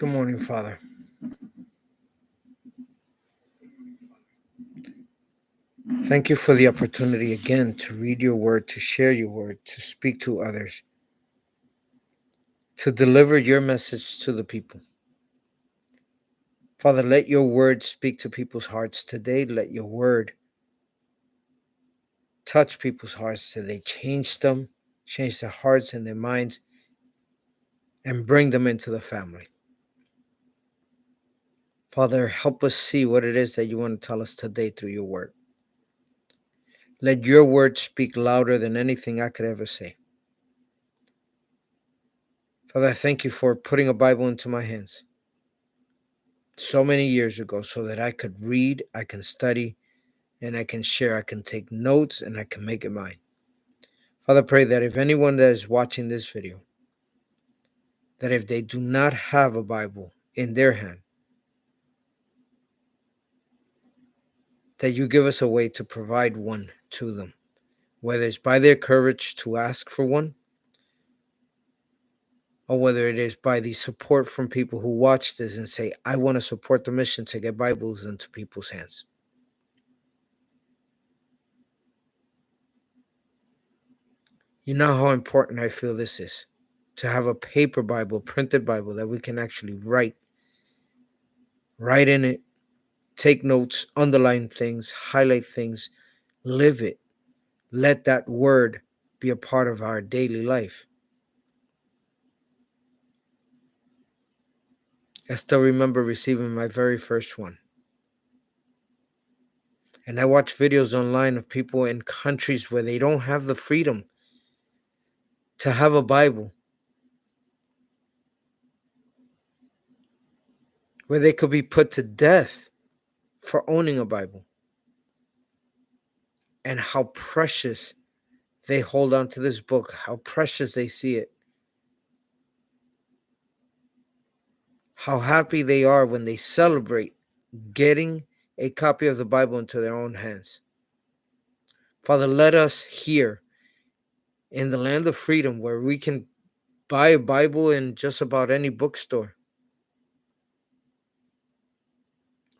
Good morning, Father. Thank you for the opportunity again to read your word, to share your word, to speak to others, to deliver your message to the people. Father, let your word speak to people's hearts today. Let your word touch people's hearts so they change them, change their hearts and their minds, and bring them into the family. Father, help us see what it is that you want to tell us today through your word. Let your word speak louder than anything I could ever say. Father, I thank you for putting a Bible into my hands so many years ago so that I could read, I can study, and I can share. I can take notes and I can make it mine. Father, pray that if anyone that is watching this video, that if they do not have a Bible in their hand, that you give us a way to provide one to them, whether it's by their courage to ask for one, or whether it is by the support from people who watch this and say, I want to support the mission to get Bibles into people's hands. You know how important I feel this is, to have a paper Bible, printed Bible that we can actually write in it, take notes, underline things, highlight things, live it. Let that word be a part of our daily life. I still remember receiving my very first one. And I watch videos online of people in countries where they don't have the freedom to have a Bible, where they could be put to death for owning a Bible, and how precious they hold on to this book, how precious they see it, how happy they are when they celebrate getting a copy of the Bible into their own hands. Father, let us here in the land of freedom, where we can buy a Bible in just about any bookstore,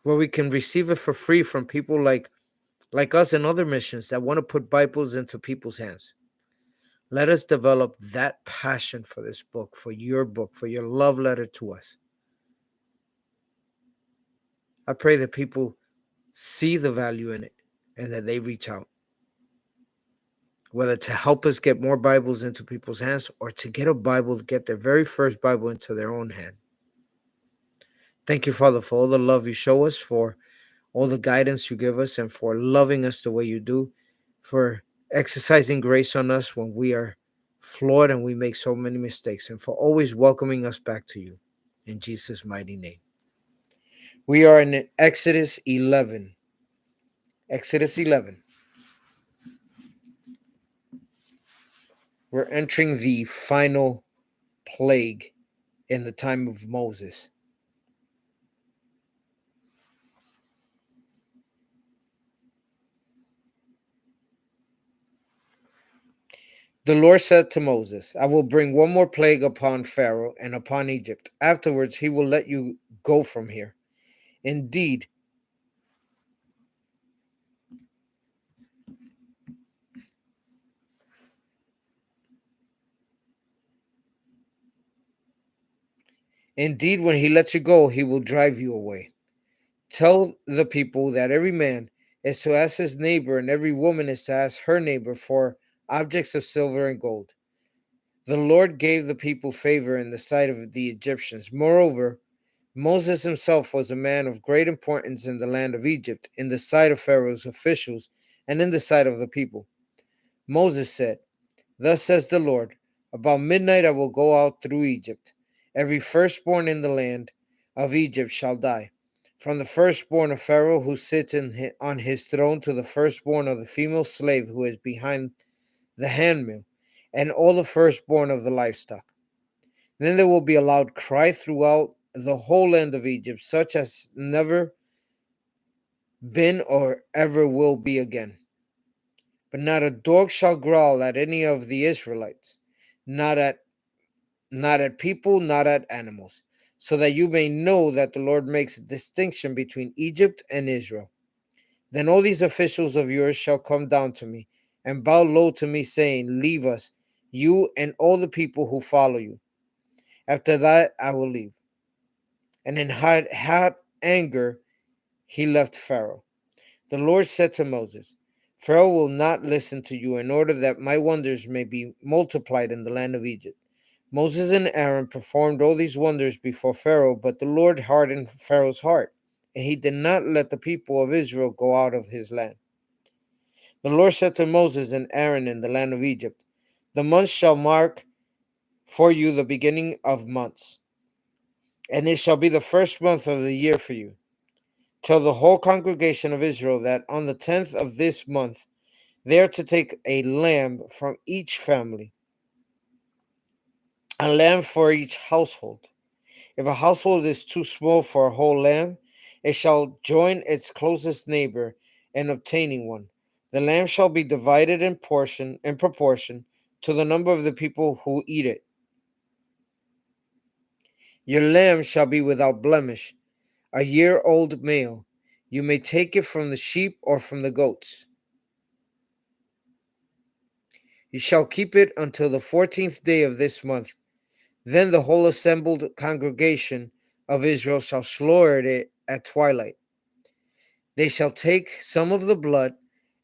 where we can receive it for free from people like us and other missions that want to put Bibles into people's hands. Let us develop that passion for this book, for your love letter to us. I pray that people see the value in it and that they reach out, whether to help us get more Bibles into people's hands or to get a Bible, to get their very first Bible into their own hand. Thank you, Father, for all the love you show us, for all the guidance you give us, and for loving us the way you do, for exercising grace on us when we are flawed and we make so many mistakes, and for always welcoming us back to you. In Jesus' mighty name. We are in Exodus 11. Exodus 11. We're entering the final plague in the time of Moses. The Lord said to Moses, I will bring one more plague upon Pharaoh and upon Egypt. Afterwards, he will let you go from here. Indeed, when he lets you go, he will drive you away. Tell the people that every man is to ask his neighbor, and every woman is to ask her neighbor for objects of silver and gold. The Lord gave the people favor in the sight of the Egyptians. Moreover, Moses himself was a man of great importance in the land of Egypt, in the sight of Pharaoh's officials, and in the sight of the people. Moses said, Thus says the Lord, about midnight I will go out through Egypt. Every firstborn in the land of Egypt shall die, from the firstborn of Pharaoh who sits on his throne to the firstborn of the female slave who is behind the handmill, and all the firstborn of the livestock. Then there will be a loud cry throughout the whole land of Egypt, such as never been or ever will be again. But not a dog shall growl at any of the Israelites, not at people, not at animals. so that you may know that the Lord makes a distinction between Egypt and Israel. Then all these officials of yours shall come down to me and bow low to me, saying, Leave us, you and all the people who follow you. After that, I will leave. And in hot anger, he left Pharaoh. The Lord said to Moses, Pharaoh will not listen to you in order that my wonders may be multiplied in the land of Egypt. Moses and Aaron performed all these wonders before Pharaoh, but the Lord hardened Pharaoh's heart, and he did not let the people of Israel go out of his land. The Lord said to Moses and Aaron in the land of Egypt, The months shall mark for you the beginning of months, and it shall be the first month of the year for you. Tell the whole congregation of Israel that on the 10th of this month they are to take a lamb from each family, a lamb for each household. If a household is too small for a whole lamb, it shall join its closest neighbor in obtaining one. The lamb shall be divided in proportion to the number of the people who eat it. Your lamb shall be without blemish, a year-old male. You may take it from the sheep or from the goats. You shall keep it until the 14th day of this month. Then the whole assembled congregation of Israel shall slaughter it at twilight. They shall take some of the blood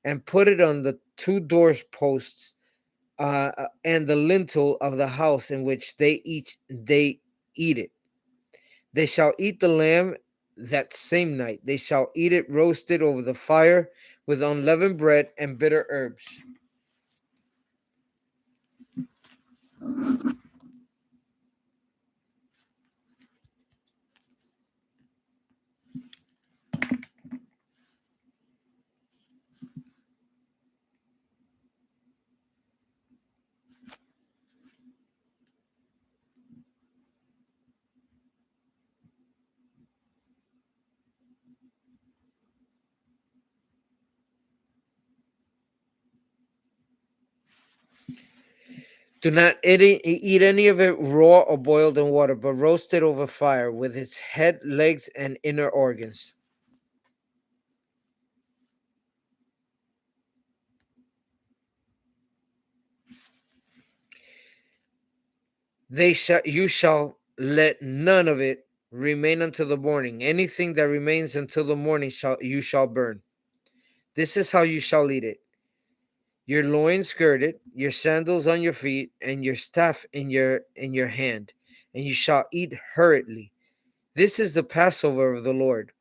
and put it on the two doorposts and the lintel of the house in which they eat it. They shall eat the lamb that same night. They shall eat it roasted over the fire with unleavened bread and bitter herbs. Do not eat any of it raw or boiled in water, but roast it over fire with its head, legs, and inner organs. You shall let none of it remain until the morning. Anything that remains until the morning you shall burn. This is how you shall eat it: your loins girded, your sandals on your feet, and your staff in your hand, and you shall eat hurriedly. This is the Passover of the Lord.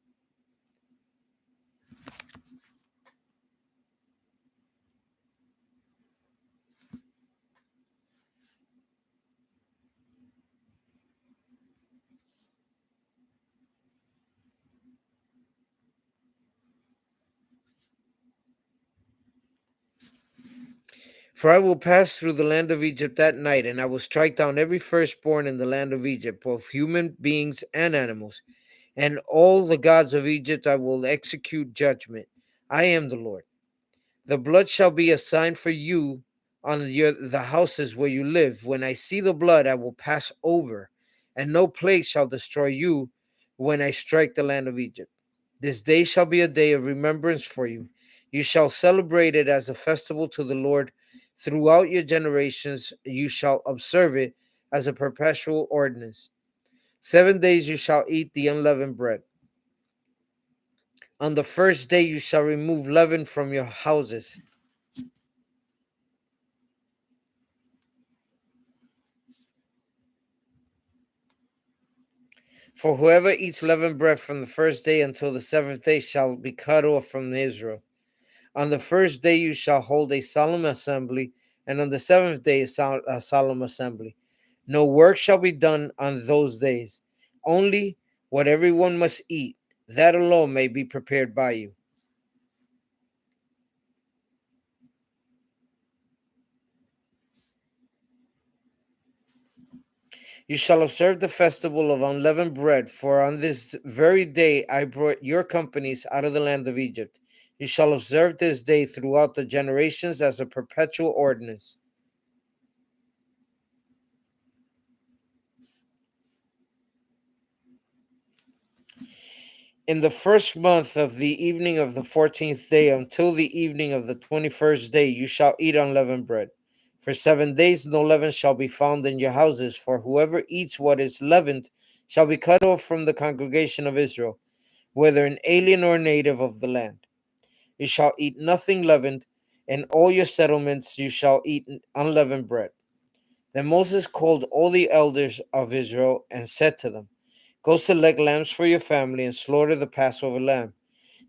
For I will pass through the land of Egypt that night, and I will strike down every firstborn in the land of Egypt, both human beings and animals. And all the gods of Egypt I will execute judgment. I am the Lord. The blood shall be a sign for you on the houses where you live. When I see the blood, I will pass over, and no plague shall destroy you when I strike the land of Egypt. This day shall be a day of remembrance for you. You shall celebrate it as a festival to the Lord throughout your generations. You shall observe it as a perpetual ordinance. 7 days you shall eat the unleavened bread. On the first day you shall remove leaven from your houses. For whoever eats leavened bread from the first day until the seventh day shall be cut off from Israel. On the first day you shall hold a solemn assembly, and on the seventh day a solemn assembly. No work shall be done on those days. Only what everyone must eat, that alone may be prepared by you. You shall observe the festival of unleavened bread, for on this very day I brought your companies out of the land of Egypt. You shall observe this day throughout the generations as a perpetual ordinance. In the first month of the evening of the 14th day until the evening of the 21st day, you shall eat unleavened bread. For 7 days no leaven shall be found in your houses, for whoever eats what is leavened shall be cut off from the congregation of Israel, whether an alien or native of the land. You shall eat nothing leavened, in all your settlements you shall eat unleavened bread. Then Moses called all the elders of Israel and said to them, go select lambs for your family and slaughter the Passover lamb.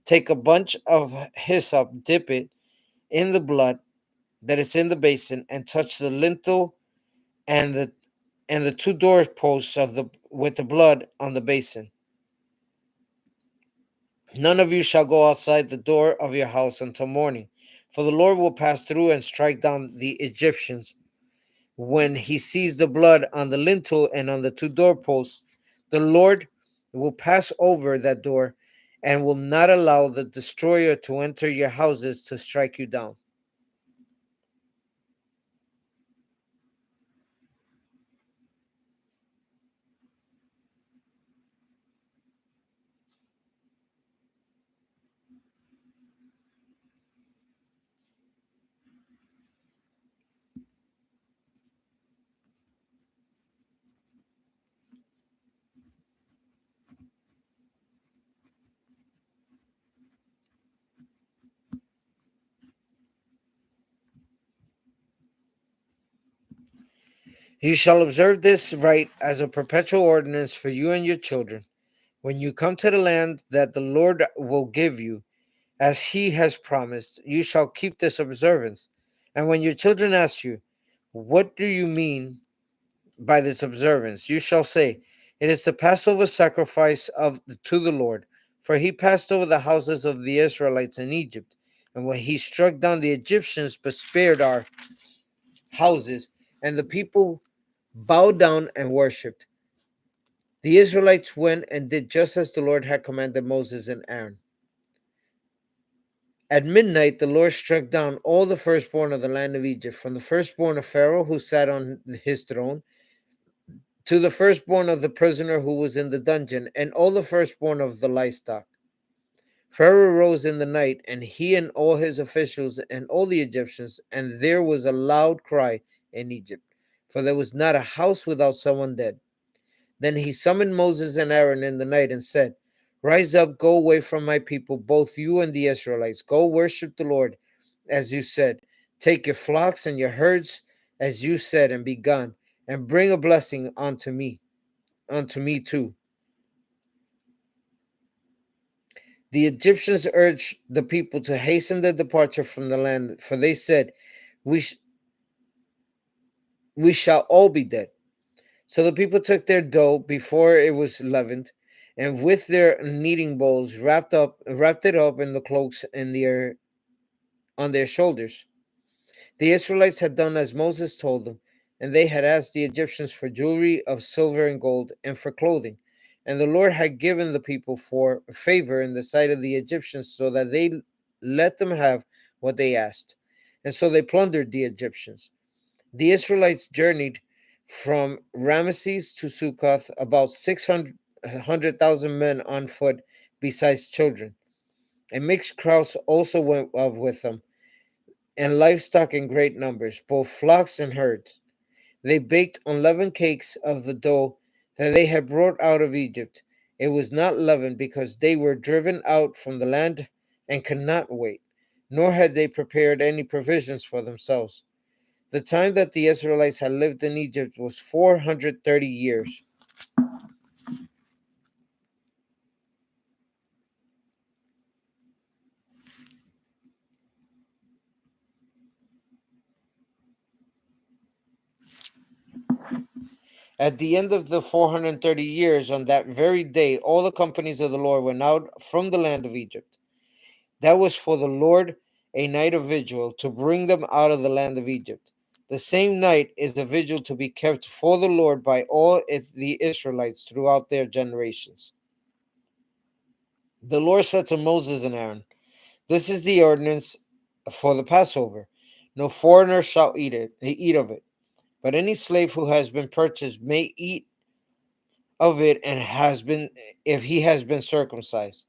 Take a bunch of hyssop, dip it in the blood that is in the basin, and touch the lintel and the two doorposts of the with the blood on the basin. None of you shall go outside the door of your house until morning, for the Lord will pass through and strike down the Egyptians. When he sees the blood on the lintel and on the two doorposts, the Lord will pass over that door and will not allow the destroyer to enter your houses to strike you down. You shall observe this rite as a perpetual ordinance for you and your children. When you come to the land that the Lord will give you, as he has promised, you shall keep this observance. And when your children ask you, what do you mean by this observance? You shall say, it is the Passover sacrifice to the Lord. For he passed over the houses of the Israelites in Egypt, and when he struck down the Egyptians, but spared our houses, and the people bowed down and worshipped. The Israelites went and did just as the Lord had commanded Moses and Aaron. At midnight, the Lord struck down all the firstborn of the land of Egypt, from the firstborn of Pharaoh who sat on his throne, to the firstborn of the prisoner who was in the dungeon, and all the firstborn of the livestock. Pharaoh rose in the night, and he and all his officials and all the Egyptians, and there was a loud cry in Egypt, for there was not a house without someone dead. Then he summoned Moses and Aaron in the night and said, rise up, go away from my people, both you and the Israelites. Go worship the Lord, as you said. Take your flocks and your herds, as you said, and be gone, and bring a blessing unto me too. The Egyptians urged the people to hasten their departure from the land, for they said, we, sh- we shall all be dead. So the people took their dough before it was leavened, and with their kneading bowls wrapped it up in the cloaks on their shoulders. The Israelites had done as Moses told them, and they had asked the Egyptians for jewelry of silver and gold, and for clothing. And the Lord had given the people for favor in the sight of the Egyptians, so that they let them have what they asked. And so they plundered the Egyptians. The Israelites journeyed from Ramesses to Succoth, about 600,000 men on foot, besides children. And mixed crowds also went up with them, and livestock in great numbers, both flocks and herds. They baked unleavened cakes of the dough that they had brought out of Egypt. It was not leavened, because they were driven out from the land and could not wait, nor had they prepared any provisions for themselves. The time that the Israelites had lived in Egypt was 430 years. At the end of the 430 years, on that very day, all the companies of the Lord went out from the land of Egypt. That was for the Lord a night of vigil to bring them out of the land of Egypt. The same night is the vigil to be kept for the Lord by all the Israelites throughout their generations. The Lord said to Moses and Aaron, this is the ordinance for the Passover. No foreigner shall eat of it, but any slave who has been purchased may eat of it and has been if he has been circumcised.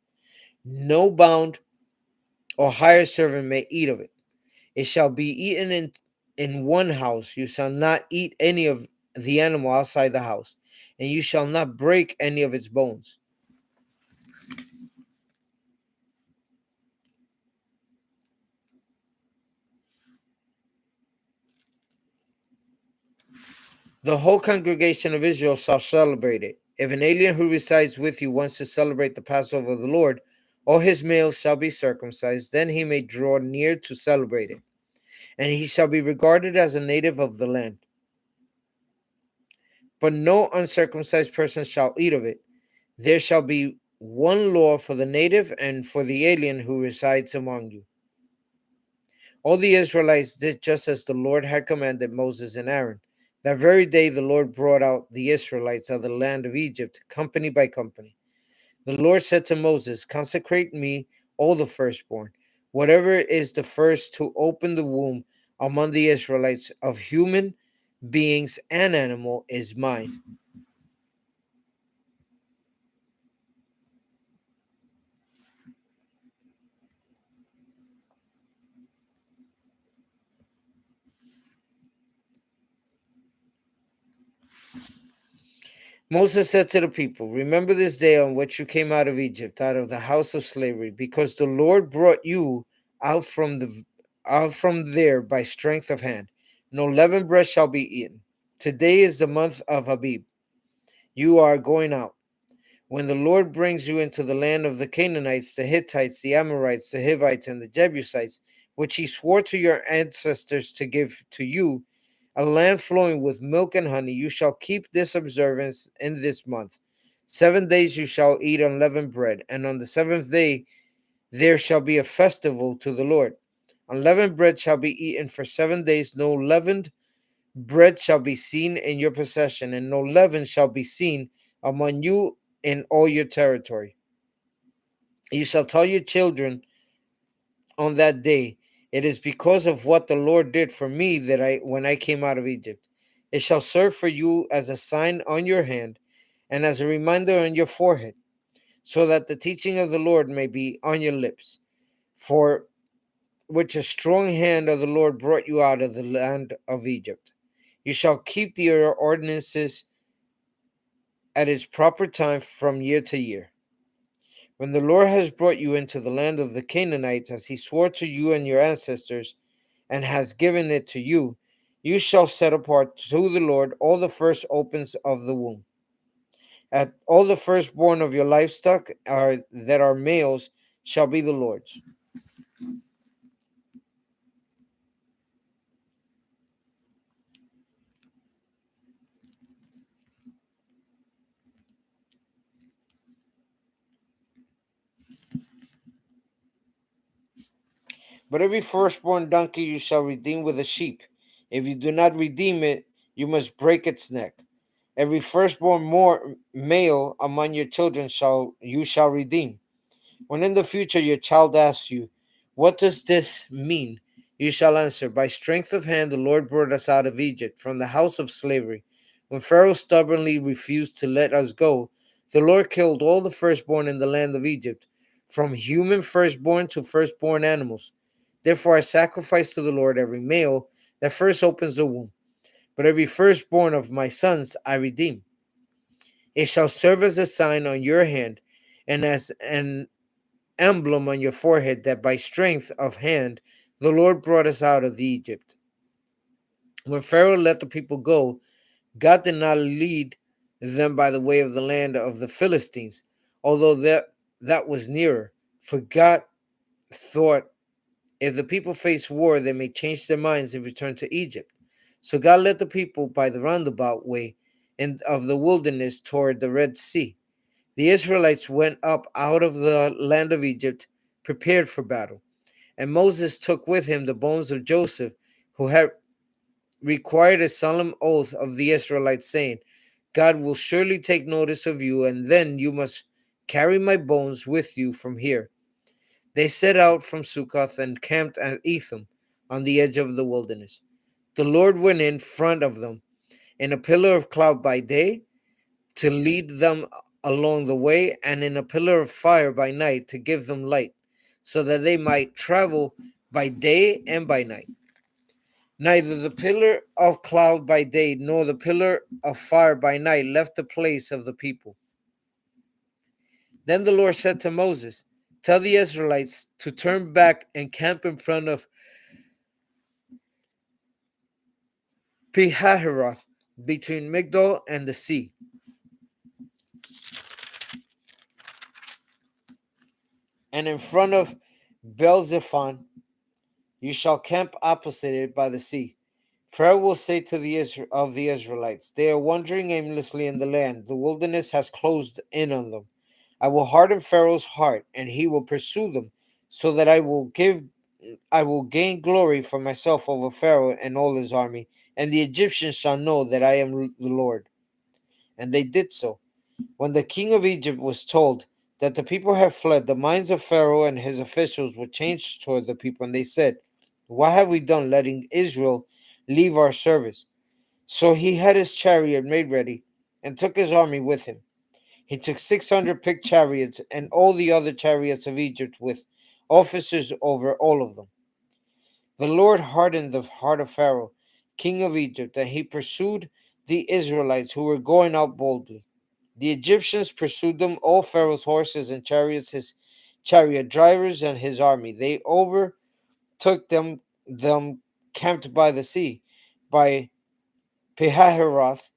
No bound or hired servant may eat of it. It shall be eaten in one house. You shall not eat any of the animal outside the house, and you shall not break any of its bones. The whole congregation of Israel shall celebrate it. If an alien who resides with you wants to celebrate the Passover of the Lord, all his males shall be circumcised, then he may draw near to celebrate it, and he shall be regarded as a native of the land. But no uncircumcised person shall eat of it. There shall be one law for the native and for the alien who resides among you. All the Israelites did just as the Lord had commanded Moses and Aaron. That very day the Lord brought out the Israelites of the land of Egypt, company by company. The Lord said to Moses, consecrate me all the firstborn. Whatever is the first to open the womb among the Israelites of human beings and animal is mine. Moses said to the people, remember this day on which you came out of Egypt, out of the house of slavery, because the Lord brought you out from there by strength of hand. No leavened bread shall be eaten. Today is the month of Abib. You are going out. When the Lord brings you into the land of the Canaanites, the Hittites, the Amorites, the Hivites, and the Jebusites, which he swore to your ancestors to give to you, a land flowing with milk and honey, you shall keep this observance in this month. 7 days you shall eat unleavened bread, and on the seventh day there shall be a festival to the Lord. Unleavened bread shall be eaten for 7 days. No leavened bread shall be seen in your possession, and no leaven shall be seen among you in all your territory. You shall tell your children on that day, it is because of what the Lord did for me that when I came out of Egypt. It shall serve for you as a sign on your hand and as a reminder on your forehead, so that the teaching of the Lord may be on your lips. For which a strong hand of the Lord brought you out of the land of Egypt. You shall keep the ordinances at its proper time from year to year. When the Lord has brought you into the land of the Canaanites, as he swore to you and your ancestors, and has given it to you, you shall set apart to the Lord all the first opens of the womb. At all the firstborn of your livestock that are males shall be the Lord's. But every firstborn donkey you shall redeem with a sheep. If you do not redeem it, you must break its neck. Every firstborn male among your children shall redeem. When in the future your child asks you, what does this mean? You shall answer, by strength of hand the Lord brought us out of Egypt, from the house of slavery. When Pharaoh stubbornly refused to let us go, the Lord killed all the firstborn in the land of Egypt, from human firstborn to firstborn animals. Therefore I sacrifice to the Lord every male that first opens the womb, but every firstborn of my sons I redeem. It shall serve as a sign on your hand and as an emblem on your forehead that by strength of hand the Lord brought us out of Egypt. When Pharaoh let the people go, God did not lead them by the way of the land of the Philistines, although that was nearer. For God thought, if the people face war, they may change their minds and return to Egypt. So God led the people by the roundabout way of the wilderness toward the Red Sea. The Israelites went up out of the land of Egypt, prepared for battle. And Moses took with him the bones of Joseph, who had required a solemn oath of the Israelites, saying, God will surely take notice of you, and then you must carry my bones with you from here. They set out from Succoth and camped at Etham on the edge of the wilderness. The Lord went in front of them in a pillar of cloud by day to lead them along the way, and in a pillar of fire by night to give them light, so that they might travel by day and by night. Neither the pillar of cloud by day nor the pillar of fire by night left the place of the people. Then the Lord said to Moses, "Tell the Israelites to turn back and camp in front of Pihahiroth, between Migdol and the sea, and in front of Baal-zephon. You shall camp opposite it by the sea. Pharaoh will say to the Israelites, they are wandering aimlessly in the land. The wilderness has closed in on them. I will harden Pharaoh's heart, and he will pursue them, so that I will gain glory for myself over Pharaoh and all his army, and the Egyptians shall know that I am the Lord." And they did so. When the king of Egypt was told that the people had fled, the minds of Pharaoh and his officials were changed toward the people, and they said, "What have we done letting Israel leave our service?" So he had his chariot made ready and took his army with him. He took 600 picked chariots and all the other chariots of Egypt with officers over all of them. The Lord hardened the heart of Pharaoh, king of Egypt, and he pursued the Israelites who were going out boldly. The Egyptians pursued them, all Pharaoh's horses and chariots, his chariot drivers, and his army. They overtook them camped by the sea, by Pihahiroth,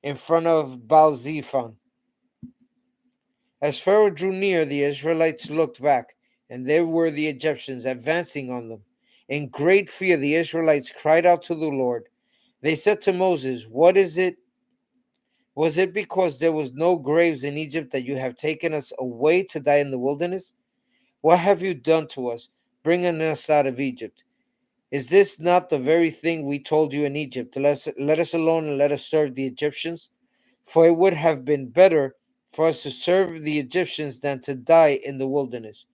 in front of Baal-zephon. As Pharaoh drew near, the Israelites looked back, and there were the Egyptians advancing on them. In great fear, the Israelites cried out to the Lord. They said to Moses, "What is it? Was it because there was no graves in Egypt that you have taken us away to die in the wilderness? What have you done to us, bringing us out of Egypt? Is this not the very thing we told you in Egypt? Let us alone and let us serve the Egyptians? For it would have been better for us to serve the Egyptians than to die in the wilderness."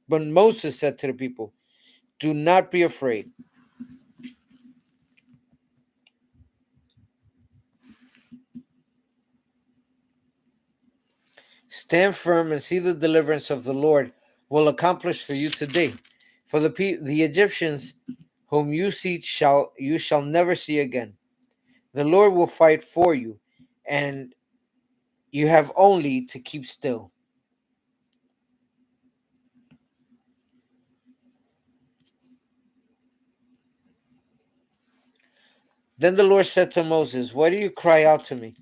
But Moses said to the people, "Do not be afraid. Stand firm and see the deliverance of the Lord will accomplish for you today. For the Egyptians whom you shall never see again. The Lord will fight for you, and you have only to keep still." Then the Lord said to Moses, "Why do you cry out to me?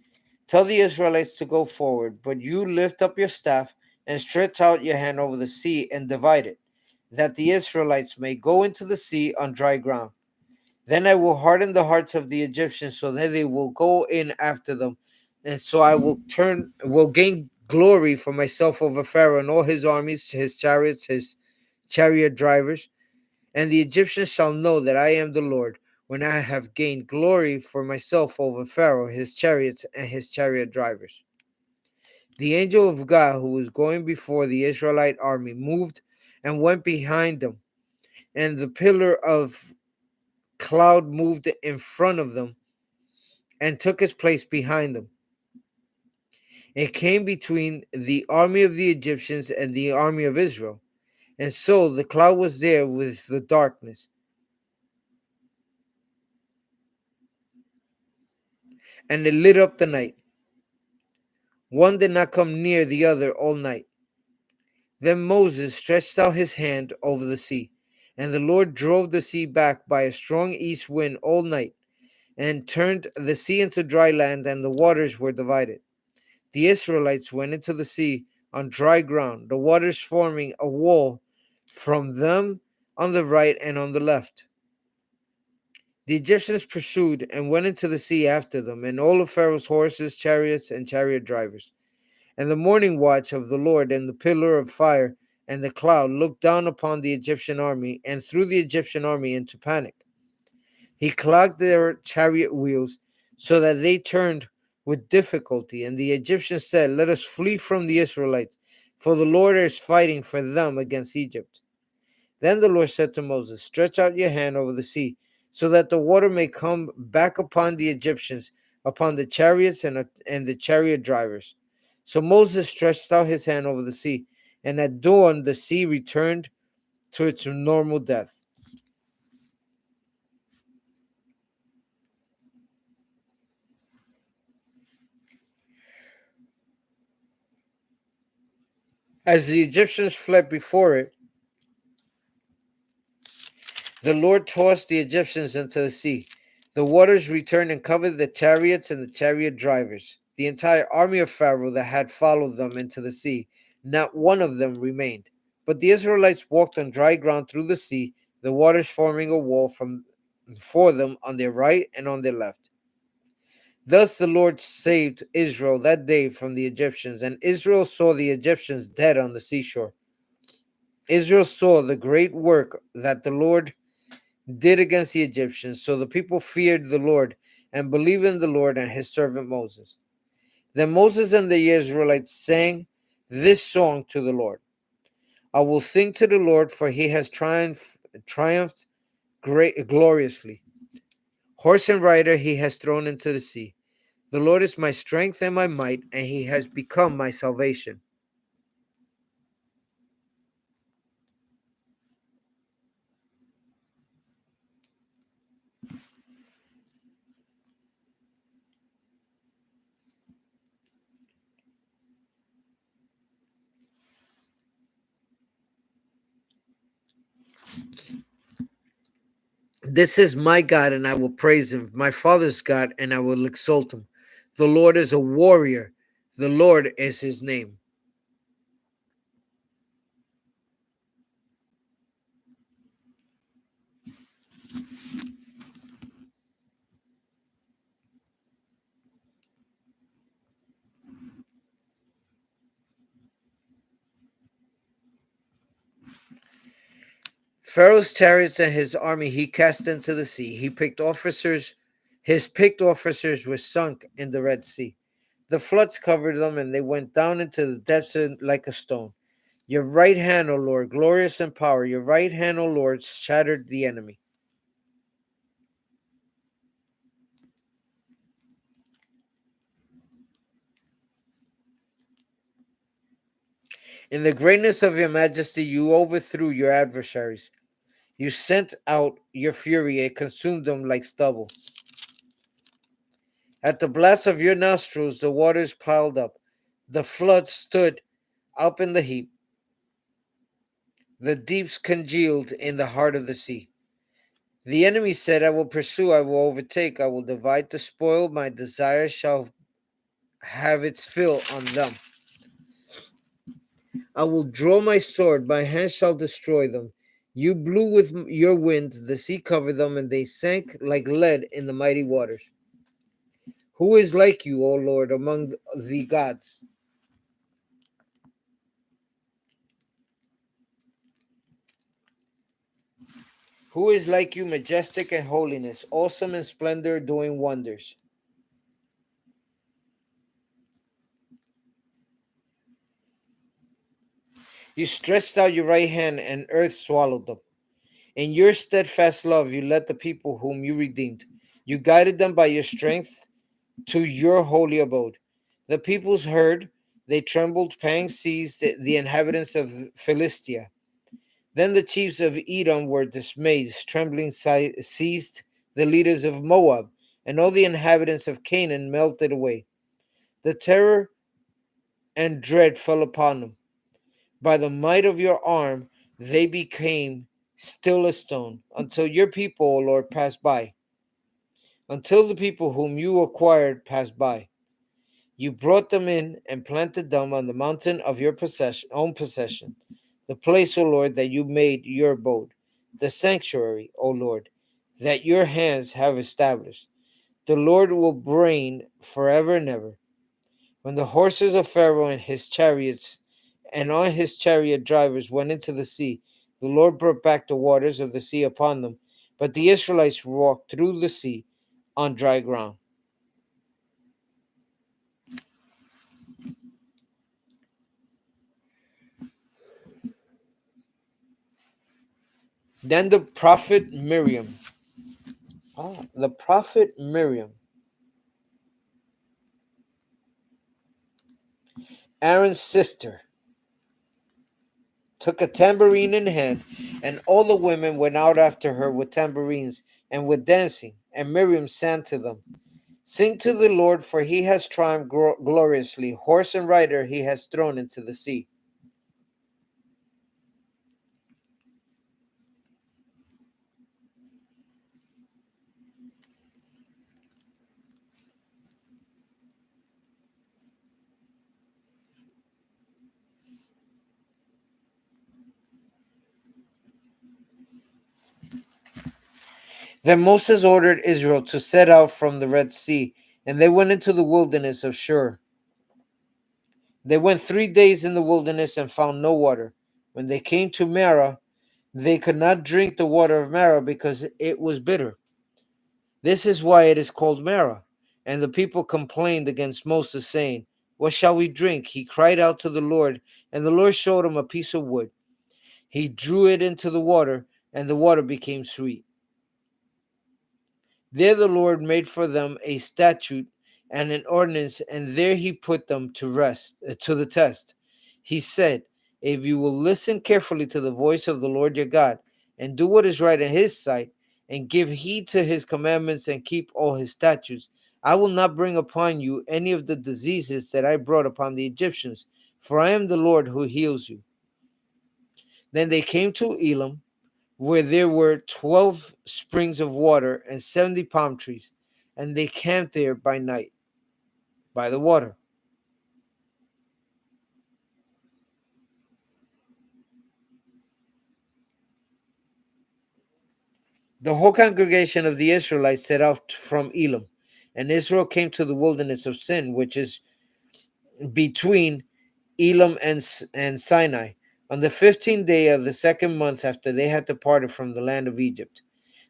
Tell the Israelites to go forward, but you lift up your staff and stretch out your hand over the sea and divide it, that the Israelites may go into the sea on dry ground. Then I will harden the hearts of the Egyptians so that they will go in after them, and so I will gain glory for myself over Pharaoh and all his armies, his chariots, his chariot drivers. And the Egyptians shall know that I am the Lord, when I have gained glory for myself over Pharaoh, his chariots, and his chariot drivers." The angel of God who was going before the Israelite army moved and went behind them, and the pillar of cloud moved in front of them and took his place behind them. It came between the army of the Egyptians and the army of Israel. And so the cloud was there with the darkness, and it lit up the night. One did not come near the other all night. Then Moses stretched out his hand over the sea, and the Lord drove the sea back by a strong east wind all night, and turned the sea into dry land, and the waters were divided. The Israelites went into the sea on dry ground, the waters forming a wall from them on the right and on the left. The Egyptians pursued and went into the sea after them, and all of Pharaoh's horses, chariots, and chariot drivers. And the morning watch of the Lord and the pillar of fire and the cloud looked down upon the Egyptian army and threw the Egyptian army into panic. He clogged their chariot wheels so that they turned with difficulty. And the Egyptians said, "Let us flee from the Israelites, for the Lord is fighting for them against Egypt." Then the Lord said to Moses, "Stretch out your hand over the sea, so that the water may come back upon the Egyptians, upon the chariots and the chariot drivers." So Moses stretched out his hand over the sea, and at dawn the sea returned to its normal depth. As the Egyptians fled before it, the Lord tossed the Egyptians into the sea. The waters returned and covered the chariots and the chariot drivers, the entire army of Pharaoh that had followed them into the sea. Not one of them remained. But the Israelites walked on dry ground through the sea, the waters forming a wall for them on their right and on their left. Thus the Lord saved Israel that day from the Egyptians, and Israel saw the Egyptians dead on the seashore. Israel saw the great work that the Lord did against the Egyptians, so the people feared the Lord and believed in the Lord and his servant Moses. Then Moses and the Israelites sang this song to the Lord. I will sing to the Lord, for he has triumphed gloriously. Horse and rider he has thrown into the sea. The Lord is my strength and my might, and he has become my salvation. This is my God, and I will praise him, my father's God, and I will exalt him. The Lord is a warrior, the Lord is his name. Pharaoh's chariots and his army he cast into the sea. His picked officers were sunk in the Red Sea. The floods covered them, and they went down into the depths like a stone. Your right hand, O Lord, glorious in power, your right hand, O Lord, shattered the enemy. In the greatness of your majesty, you overthrew your adversaries. You sent out your fury and consumed them like stubble. At the blast of your nostrils, the waters piled up. The floods stood up in the heap. The deeps congealed in the heart of the sea. The enemy said, I will pursue, I will overtake, I will divide the spoil. My desire shall have its fill on them. I will draw my sword, my hand shall destroy them. You blew with your wind, the sea covered them, and they sank like lead in the mighty waters. Who is like you, O Lord, among the gods? Who is like you, majestic in holiness, awesome in splendor, doing wonders? You stretched out your right hand, and earth swallowed them. In your steadfast love, you led the people whom you redeemed. You guided them by your strength to your holy abode. The peoples heard, they trembled, pangs seized the inhabitants of Philistia. Then the chiefs of Edom were dismayed, trembling seized the leaders of Moab, and all the inhabitants of Canaan melted away. The terror and dread fell upon them. By the might of your arm, they became still as stone, until your people, O Lord, passed by, until the people whom you acquired passed by. You brought them in and planted them on the mountain of your own possession, the place, O Lord, that you made your abode, the sanctuary, O Lord, that your hands have established. The Lord will reign forever and ever. When the horses of Pharaoh and his chariots and on his chariot drivers went into the sea, the Lord brought back the waters of the sea upon them, but the Israelites walked through the sea on dry ground. Then the prophet Miriam. The prophet Miriam. Aaron's sister, took a tambourine in hand, and all the women went out after her with tambourines and with dancing. And Miriam sang to them, "Sing to the Lord, for he has triumphed gloriously. Horse and rider he has thrown into the sea." Then Moses ordered Israel to set out from the Red Sea, and they went into the wilderness of Shur. They went 3 days in the wilderness and found no water. When they came to Marah, they could not drink the water of Marah because it was bitter. This is why it is called Marah. And the people complained against Moses, saying, "What shall we drink?" He cried out to the Lord, and the Lord showed him a piece of wood. He drew it into the water, and the water became sweet. There the Lord made for them a statute and an ordinance, and there he put them to the test. He said, "If you will listen carefully to the voice of the Lord your God, and do what is right in his sight, and give heed to his commandments and keep all his statutes, I will not bring upon you any of the diseases that I brought upon the Egyptians, for I am the Lord who heals you." Then they came to Elim, where there were 12 springs of water and 70 palm trees, and they camped there by night by the water. The whole congregation of the Israelites set out from Elim, and Israel came to the wilderness of Sin, which is between Elim and Sinai, on the 15th day of the second month after they had departed from the land of Egypt.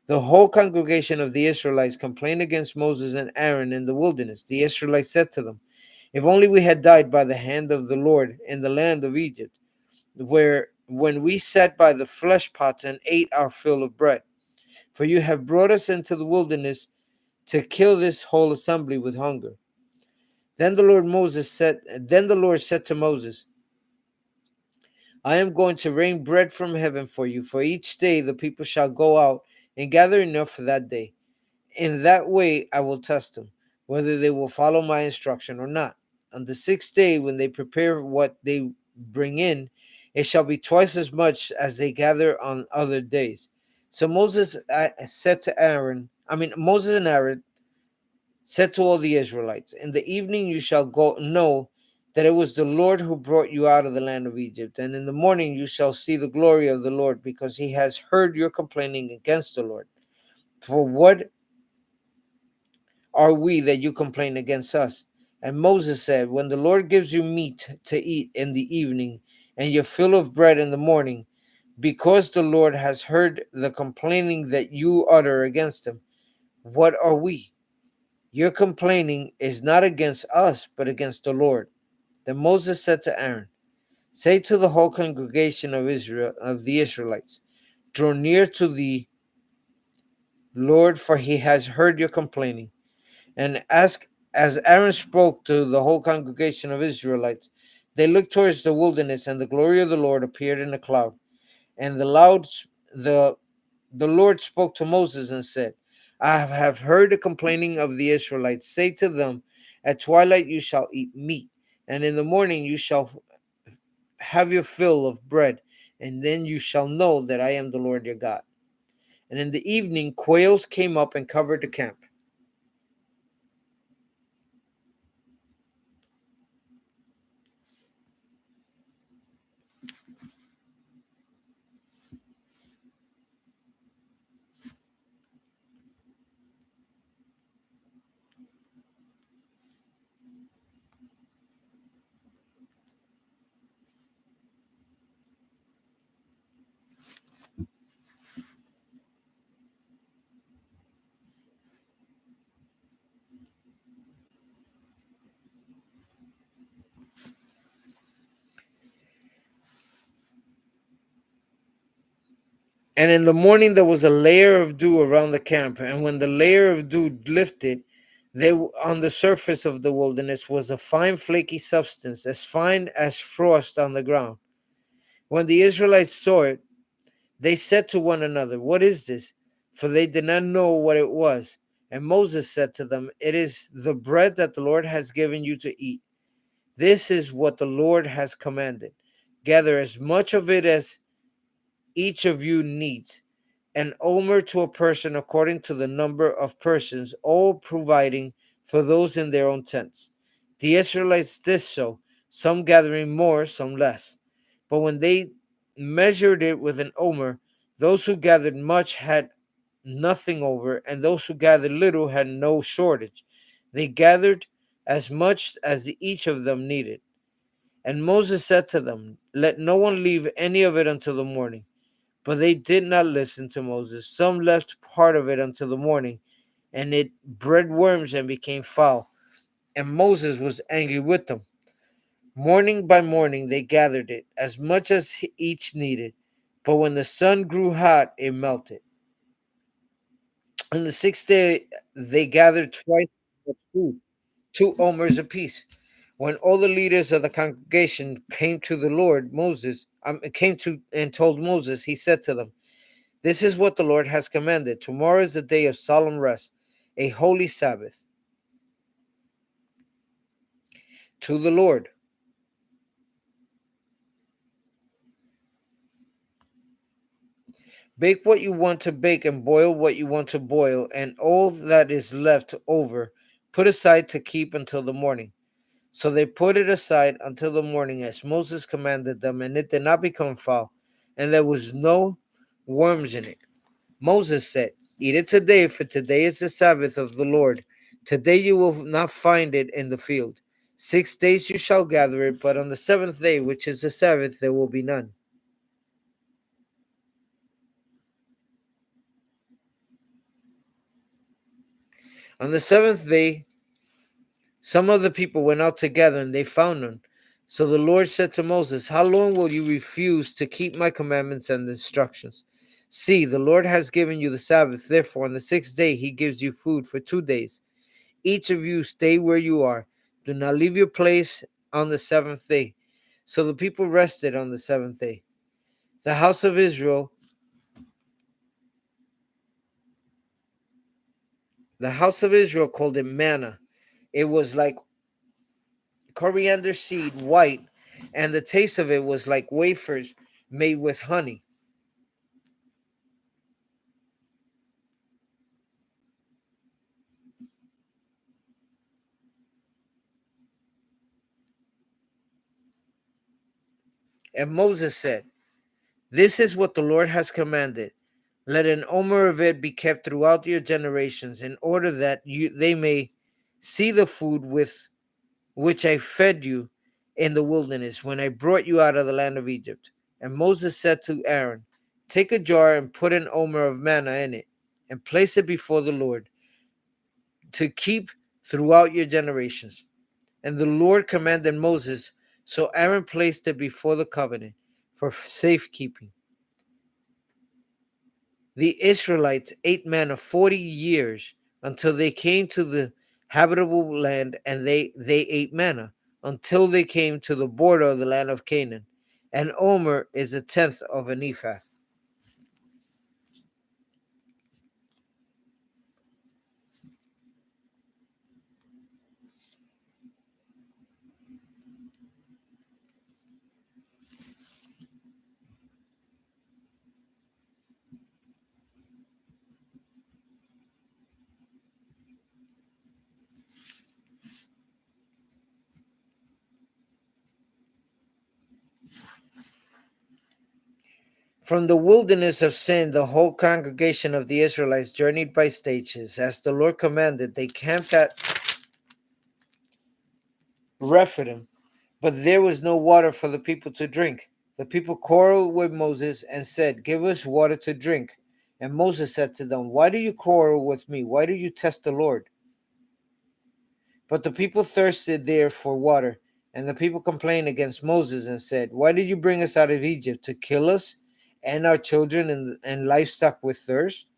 The whole congregation of the Israelites complained against Moses and Aaron in the wilderness. The Israelites said to them, "If only we had died by the hand of the Lord in the land of Egypt, where when we sat by the flesh pots and ate our fill of bread. For you have brought us into the wilderness to kill this whole assembly with hunger." Then the Lord said to Moses, "I am going to rain bread from heaven for you. For each day the people shall go out and gather enough for that day. In that way I will test them, whether they will follow my instruction or not. On the 6th day, when they prepare what they bring in, it shall be twice as much as they gather on other days." So Moses and Aaron said to all the Israelites, "In the evening you shall go know that it was the Lord who brought you out of the land of Egypt. And in the morning you shall see the glory of the Lord, because he has heard your complaining against the Lord. For what are we that you complain against us?" And Moses said, "When the Lord gives you meat to eat in the evening, and your fill of bread in the morning, because the Lord has heard the complaining that you utter against him, what are we? Your complaining is not against us, but against the Lord." Then Moses said to Aaron, "Say to the whole congregation of the Israelites, draw near to the Lord, for he has heard your complaining." And as Aaron spoke to the whole congregation of Israelites, they looked towards the wilderness, and the glory of the Lord appeared in a cloud. And the Lord spoke to Moses and said, "I have heard the complaining of the Israelites. Say to them, at twilight you shall eat meat, and in the morning you shall have your fill of bread, and then you shall know that I am the Lord your God." And in the evening quails came up and covered the camp. And in the morning there was a layer of dew around the camp, and when the layer of dew lifted, On the surface of the wilderness was a fine flaky substance, as fine as frost on the ground. When the Israelites saw it, they said to one another, "What is this?" For they did not know what it was. And Moses said to them, "It is the bread that the Lord has given you to eat. This is what the Lord has commanded. Gather as much of it as each of you needs, an omer to a person according to the number of persons, all providing for those in their own tents." The Israelites did so, some gathering more, some less. But when they measured it with an omer, those who gathered much had nothing over, and those who gathered little had no shortage. They gathered as much as each of them needed. And Moses said to them, "Let no one leave any of it until the morning." But they did not listen to Moses. Some left part of it until the morning, and it bred worms and became foul. And Moses was angry with them. Morning by morning they gathered it, as much as each needed. But when the sun grew hot, it melted. On the sixth day they gathered twice as much food, 2 omers apiece. When all the leaders of the congregation came to the Lord, came to and told Moses, he said to them, "This is what the Lord has commanded. Tomorrow is a day of solemn rest, a holy Sabbath to the Lord. Bake what you want to bake and boil what you want to boil, and all that is left over put aside to keep until the morning." So they put it aside until the morning as Moses commanded them, and it did not become foul, and there was no worms in it. Moses said, "Eat it today, for today is the Sabbath of the Lord. Today you will not find it in the field. 6 days you shall gather it, but on the seventh day, which is the Sabbath, there will be none." On the seventh day, some of the people went out together, and they found none. So the Lord said to Moses, "How long will you refuse to keep my commandments and instructions? See, the Lord has given you the Sabbath. Therefore, on the sixth day, he gives you food for 2 days. Each of you stay where you are. Do not leave your place on the seventh day." So the people rested on the seventh day. The house of Israel, the house of Israel called it manna. It was like coriander seed, white, and the taste of it was like wafers made with honey. And Moses said, "This is what the Lord has commanded. Let an omer of it be kept throughout your generations, in order that they may see the food with which I fed you in the wilderness when I brought you out of the land of Egypt." And Moses said to Aaron, "Take a jar and put an omer of manna in it, and place it before the Lord to keep throughout your generations." And the Lord commanded Moses, so Aaron placed it before the covenant for safekeeping. The Israelites ate manna 40 years until they came to the habitable land, and they ate manna until they came to the border of the land of Canaan. An omer is a tenth of an ephah. From the wilderness of Sin, the whole congregation of the Israelites journeyed by stages. As the Lord commanded, they camped at Rephidim, but there was no water for the people to drink. The people quarreled with Moses and said, "Give us water to drink." And Moses said to them, "Why do you quarrel with me? Why do you test the Lord?" But the people thirsted there for water, and the people complained against Moses and said, "Why did you bring us out of Egypt, to kill us and our children and livestock with thirst?"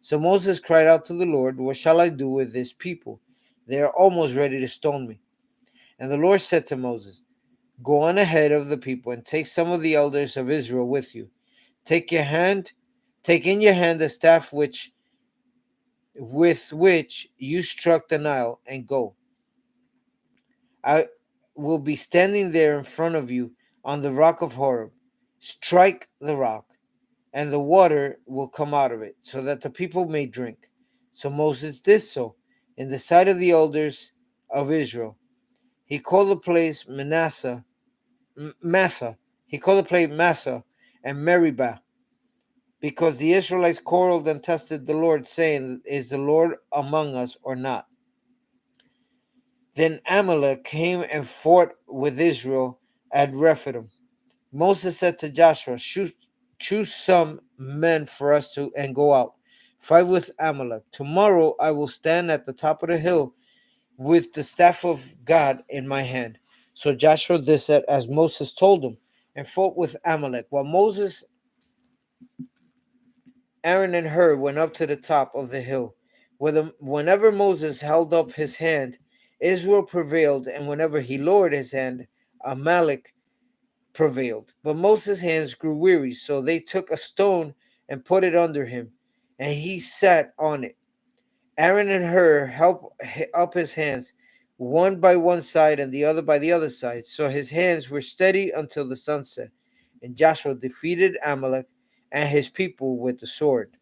So Moses cried out to the Lord, "What shall I do with this people? They are almost ready to stone me." And the Lord said to Moses, "Go on ahead of the people and take some of the elders of Israel with you. Take in your hand the staff with which you struck the Nile, and go. I will be standing there in front of you on the rock of Horeb. Strike the rock, and the water will come out of it, so that the people may drink." So Moses did so in the sight of the elders of Israel. He called the place Massa. He called the place Massa and Meribah, because the Israelites quarreled and tested the Lord, saying, "Is the Lord among us or not?" Then Amalek came and fought with Israel at Rephidim. Moses said to Joshua, "Choose some men for us to and go out, fight with Amalek. Tomorrow I will stand at the top of the hill with the staff of God in my hand." So Joshua did as Moses told him, and fought with Amalek. While Moses, Aaron, and Hur went up to the top of the hill. Whenever Moses held up his hand, Israel prevailed, and whenever he lowered his hand, Amalek prevailed. But Moses' hands grew weary, so they took a stone and put it under him, and he sat on it. Aaron and Hur helped up his hands, one by one side and the other by the other side, so his hands were steady until the sun set. And Joshua defeated Amalek and his people with the sword.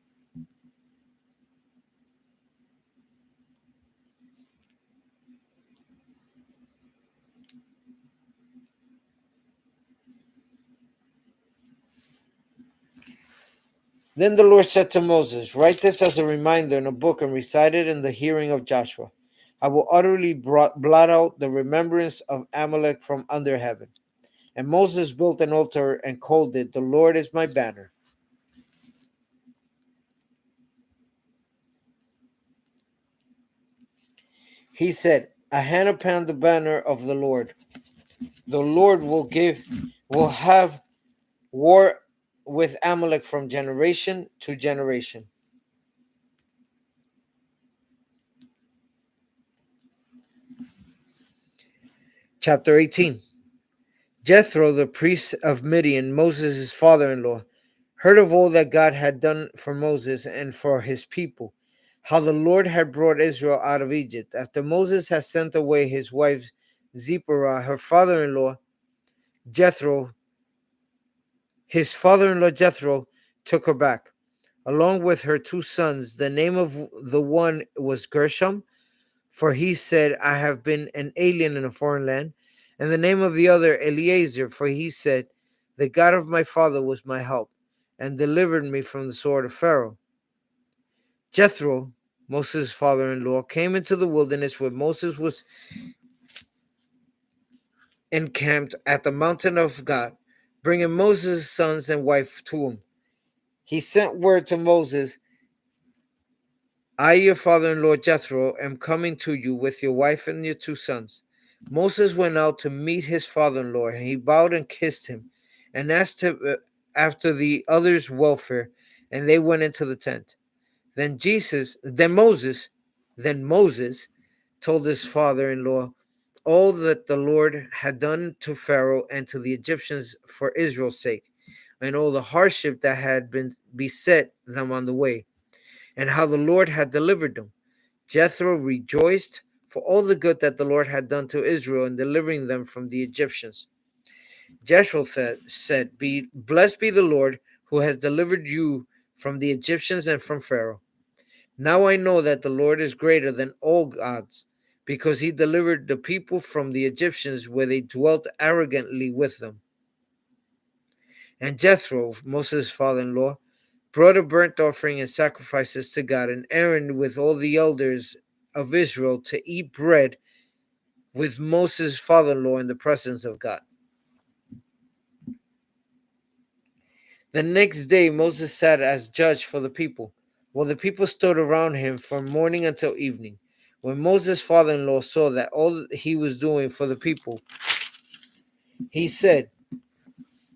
Then the Lord said to Moses, "Write this as a reminder in a book and recite it in the hearing of Joshua. I will utterly blot out the remembrance of Amalek from under heaven." And Moses built an altar and called it, "The Lord is my banner." He said, "A hand upon the banner of the Lord. The Lord will have war with Amalek from generation to generation." Chapter 18. Jethro, the priest of Midian, Moses' father-in-law, heard of all that God had done for Moses and for his people, how the Lord had brought Israel out of Egypt. After Moses had sent away his wife Zipporah, her father-in-law Jethro, his father-in-law Jethro took her back, along with her two sons. The name of the one was Gershom, for he said, "I have been an alien in a foreign land." And the name of the other, Eleazar, for he said, "The God of my father was my help, and delivered me from the sword of Pharaoh." Jethro, Moses' father-in-law, came into the wilderness where Moses was encamped at the mountain of God, bringing Moses' sons and wife to him. He sent word to Moses, "I, your father-in-law Jethro, am coming to you with your wife and your two sons." Moses went out to meet his father-in-law, and he bowed and kissed him, and asked him after the others' welfare, and they went into the tent. Then Moses told his father-in-law all that the Lord had done to Pharaoh and to the Egyptians for Israel's sake, and all the hardship that had been beset them on the way, and how the Lord had delivered them. Jethro rejoiced for all the good that the Lord had done to Israel in delivering them from the Egyptians. Jethro said, Blessed be the Lord who has delivered you from the Egyptians and from Pharaoh. Now I know that the Lord is greater than all gods, because he delivered the people from the Egyptians where they dwelt arrogantly with them." And Jethro, Moses' father-in-law, brought a burnt offering and sacrifices to God, and Aaron with all the elders of Israel to eat bread with Moses' father-in-law in the presence of God. The next day Moses sat as judge for the people, while the people stood around him from morning until evening. When Moses' father-in-law saw that all he was doing for the people, he said,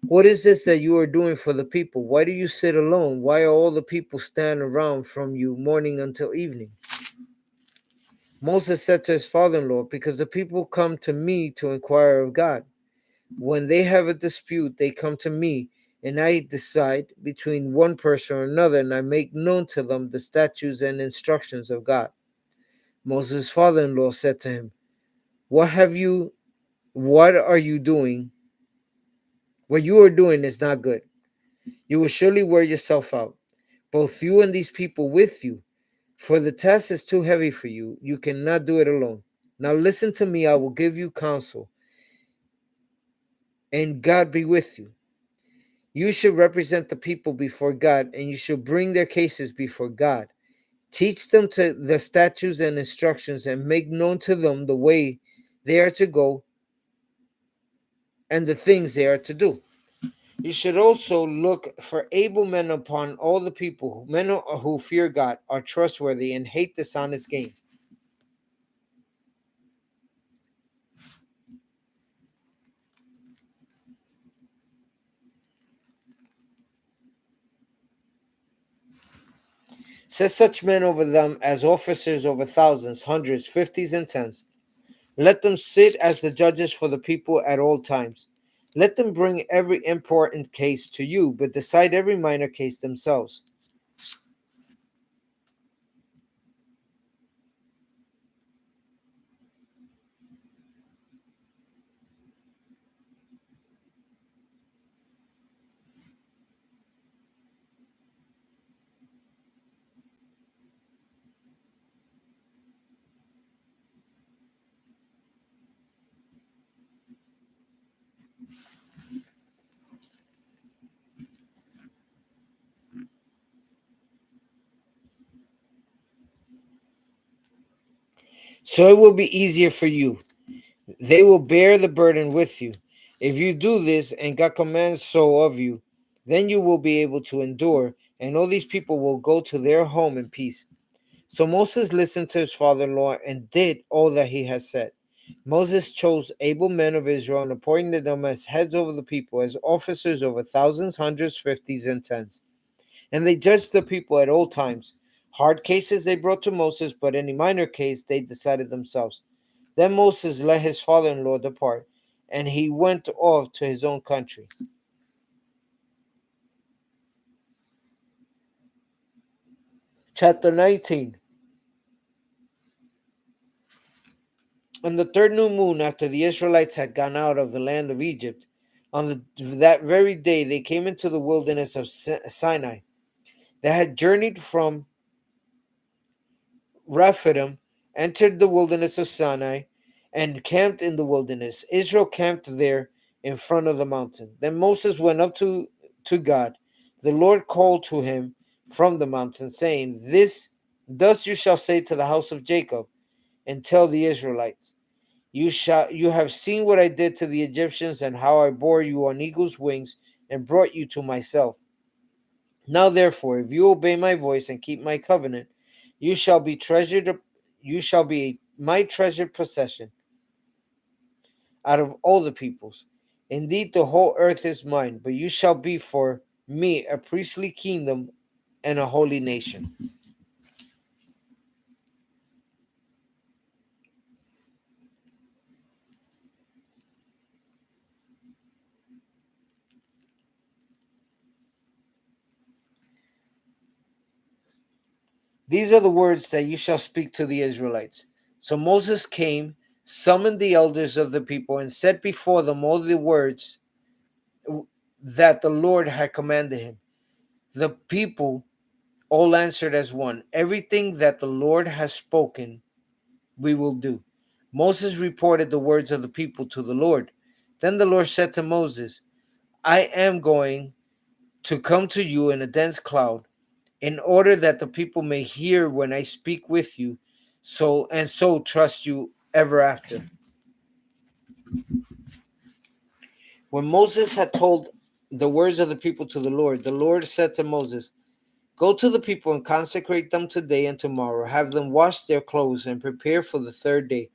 "What is this that you are doing for the people? Why do you sit alone? Why are all the people standing around from you morning until evening?" Moses said to his father-in-law, because the people come to me to inquire of God. When they have a dispute, they come to me, and I decide between one person or another, and I make known to them the statutes and instructions of God. Moses' father-in-law said to him, What are you doing? What you are doing is not good. You will surely wear yourself out, both you and these people with you, for the task is too heavy for you. You cannot do it alone. Now listen to me, I will give you counsel, and God be with you. You should represent the people before God, and you should bring their cases before God. Teach them to the statutes and instructions, and make known to them the way they are to go and the things they are to do. You should also look for able men upon all the people, men who fear God, are trustworthy, and hate dishonest gain. Set such men over them as officers over thousands, hundreds, fifties, and tens. Let them sit as the judges for the people at all times. Let them bring every important case to you, but decide every minor case themselves. So it will be easier for you. They will bear the burden with you. If you do this, and God commands so of you, then you will be able to endure, and all these people will go to their home in peace. So Moses listened to his father-in-law and did all that he had said. Moses chose able men of Israel and appointed them as heads over the people, as officers over thousands, hundreds, fifties, and tens. And they judged the people at all times. Hard cases they brought to Moses, but any minor case they decided themselves. Then Moses let his father-in-law depart, and he went off to his own country. Chapter 19. On the third new moon, after the Israelites had gone out of the land of Egypt, that very day they came into the wilderness of Sinai. They had journeyed from Rephidim, entered the wilderness of Sinai, and camped in the wilderness. Israel camped there in front of the mountain. Then Moses went up to God. The Lord called to him from the mountain, saying, Thus you shall say to the house of Jacob, and tell the Israelites, you have seen what I did to the Egyptians, and how I bore you on eagle's wings and brought you to myself. Now therefore, if you obey my voice and keep my covenant, you shall be treasured you shall be my treasured possession out of all the peoples. Indeed, the whole earth is mine, but you shall be for me a priestly kingdom and a holy nation. These are the words that you shall speak to the Israelites. So Moses came, summoned the elders of the people, and set before them all the words that the Lord had commanded him. The people all answered as one, Everything that the Lord has spoken, we will do. Moses reported the words of the people to the Lord. Then the Lord said to Moses, I am going to come to you in a dense cloud, in order that the people may hear when I speak with you, so trust you ever after. When Moses had told the words of the people to the Lord said to Moses, Go to the people and consecrate them today and tomorrow. Have them wash their clothes and prepare for the third day.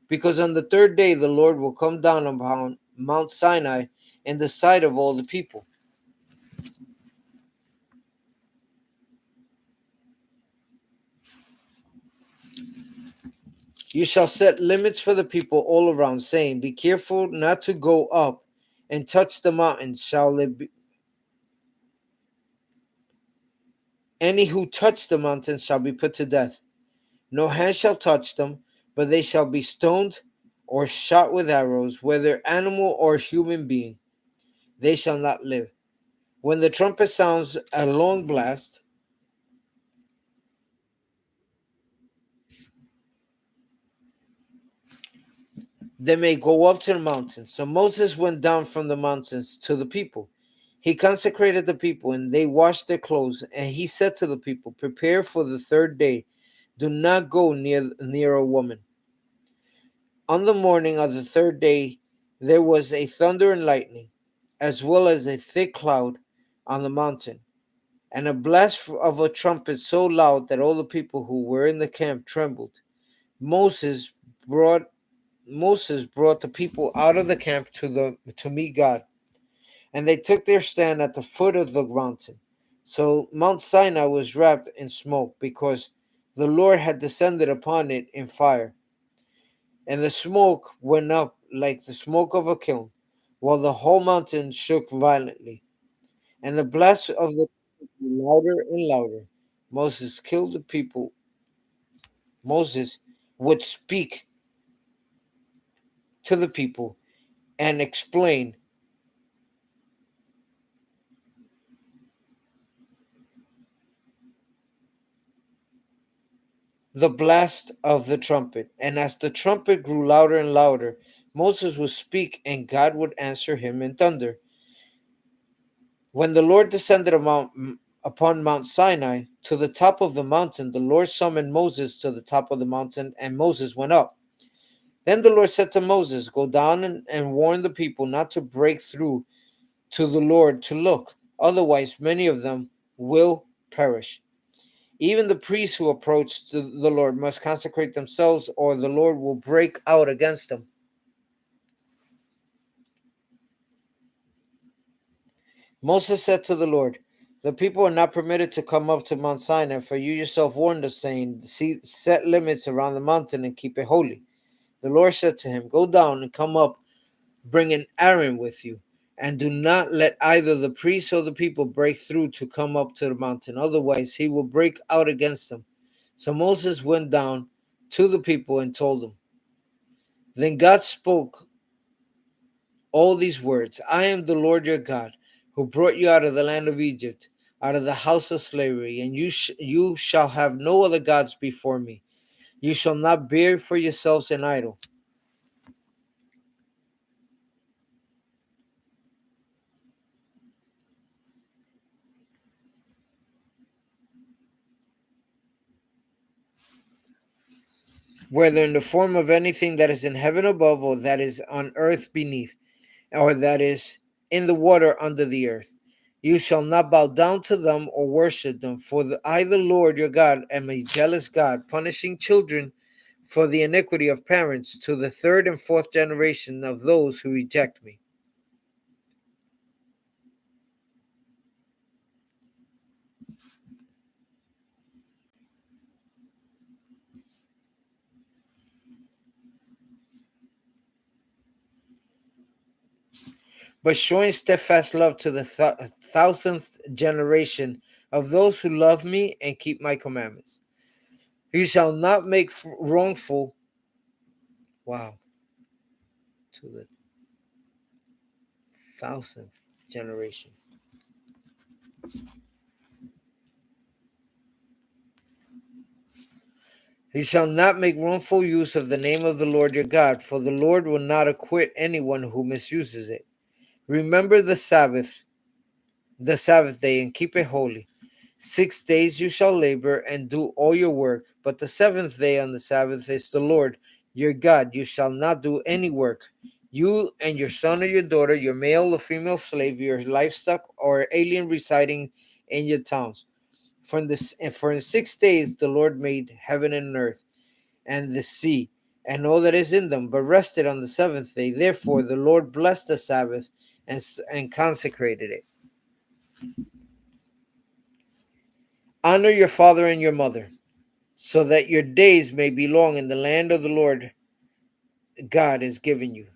Because on the third day the Lord will come down upon Mount Sinai in the sight of all the people. You shall set limits for the people all around, saying, be careful not to go up and touch the mountains. Any who touch the mountains shall be put to death. No hand shall touch them, but they shall be stoned or shot with arrows, whether animal or human being. They shall not live. When the trumpet sounds a long blast, they may go up to the mountains. So Moses went down from the mountains to the people. He consecrated the people, and they washed their clothes. And he said to the people, prepare for the third day. Do not go near a woman. On the morning of the third day, there was a thunder and lightning, as well as a thick cloud on the mountain, and a blast of a trumpet so loud that all the people who were in the camp trembled. Moses brought Moses brought the people out of the camp to meet God, and they took their stand at the foot of the mountain. So Mount Sinai was wrapped in smoke, because the Lord had descended upon it in fire, and the smoke went up like the smoke of a kiln, while the whole mountain shook violently. And the blast of the trumpet grew louder and louder. Moses killed the people. Moses would speak to the people and explain the blast of the trumpet. And as the trumpet grew louder and louder, Moses would speak, and God would answer him in thunder. When the Lord descended upon Mount Sinai to the top of the mountain, the Lord summoned Moses to the top of the mountain, and Moses went up. Then the Lord said to Moses, go down and warn the people not to break through to the Lord to look, otherwise many of them will perish. Even the priests who approach the Lord must consecrate themselves, or the Lord will break out against them. Moses said to the Lord, the people are not permitted to come up to Mount Sinai, for you yourself warned us, saying, set limits around the mountain and keep it holy. The Lord said to him, go down and come up, bringing Aaron with you, and do not let either the priests or the people break through to come up to the mountain, otherwise he will break out against them. So Moses went down to the people and told them. Then God spoke all these words, I am the Lord your God, who brought you out of the land of Egypt, out of the house of slavery, and you shall have no other gods before me. You shall not bear for yourselves an idol. Whether in the form of anything that is in heaven above, or that is on earth beneath, or that is in the water under the earth. You shall not bow down to them or worship them, for I, the Lord your God, am a jealous God, punishing children for the iniquity of parents to the third and fourth generation of those who reject me. But showing steadfast love to the thousandth generation of those who love me and keep my commandments. You shall not make wrongful, wow, to the thousandth generation. You shall not make wrongful use of the name of the Lord your God, for the Lord will not acquit anyone who misuses it. Remember the Sabbath day, and keep it holy. 6 days you shall labor and do all your work, but the seventh day on the Sabbath is the Lord your God. You shall not do any work. You and your son or your daughter, your male or female slave, your livestock or alien residing in your towns. For in 6 days the Lord made heaven and earth and the sea and all that is in them, but rested on the seventh day. Therefore the Lord blessed the Sabbath and consecrated it. Honor your father and your mother, so that your days may be long in the land of the Lord God is giving you.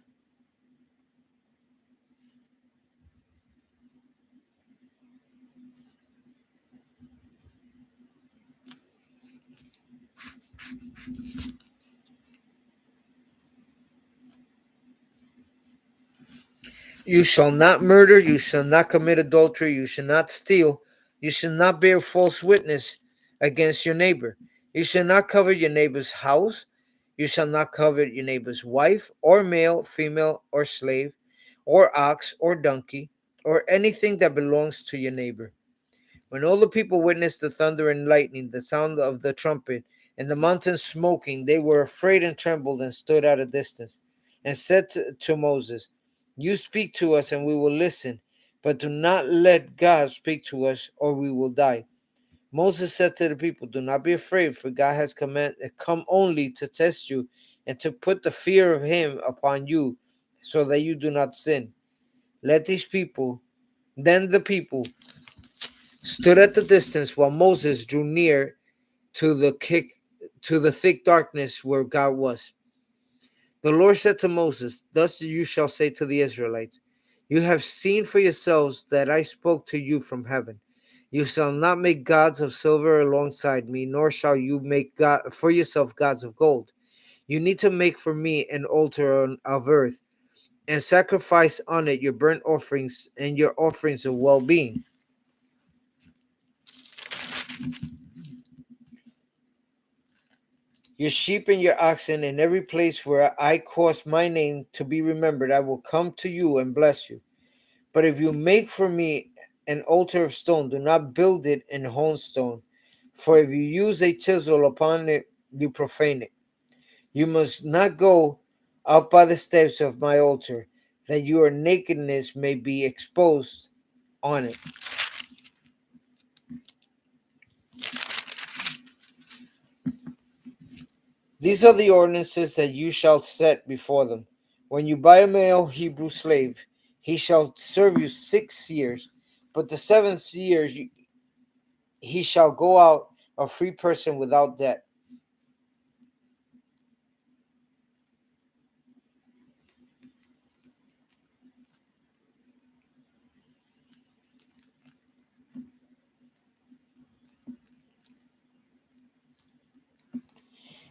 You shall not murder, you shall not commit adultery, you shall not steal, you shall not bear false witness against your neighbor. You shall not covet your neighbor's house, you shall not covet your neighbor's wife, or male, female, or slave, or ox, or donkey, or anything that belongs to your neighbor. When all the people witnessed the thunder and lightning, the sound of the trumpet, and the mountain smoking, they were afraid and trembled and stood at a distance, and said to Moses, "You speak to us, and we will listen, but do not let God speak to us, or we will die." Moses said to the people, "Do not be afraid, for God has come only to test you, and to put the fear of him upon you, so that you do not sin. Let these people," then the people stood at the distance while Moses drew near to the thick darkness where God was. The Lord said to Moses, "Thus you shall say to the Israelites, you have seen for yourselves that I spoke to you from heaven. You shall not make gods of silver alongside me, nor shall you make God for yourself gods of gold. You need to make for me an altar of earth, and sacrifice on it your burnt offerings and your offerings of well-being. Your sheep and your oxen, in every place where I cause my name to be remembered, I will come to you and bless you. But if you make for me an altar of stone, do not build it in hewn stone. For if you use a chisel upon it, you profane it. You must not go out by the steps of my altar, that your nakedness may be exposed on it." These are the ordinances that you shall set before them. When you buy a male Hebrew slave, he shall serve you 6 years, but the seventh year he shall go out a free person without debt.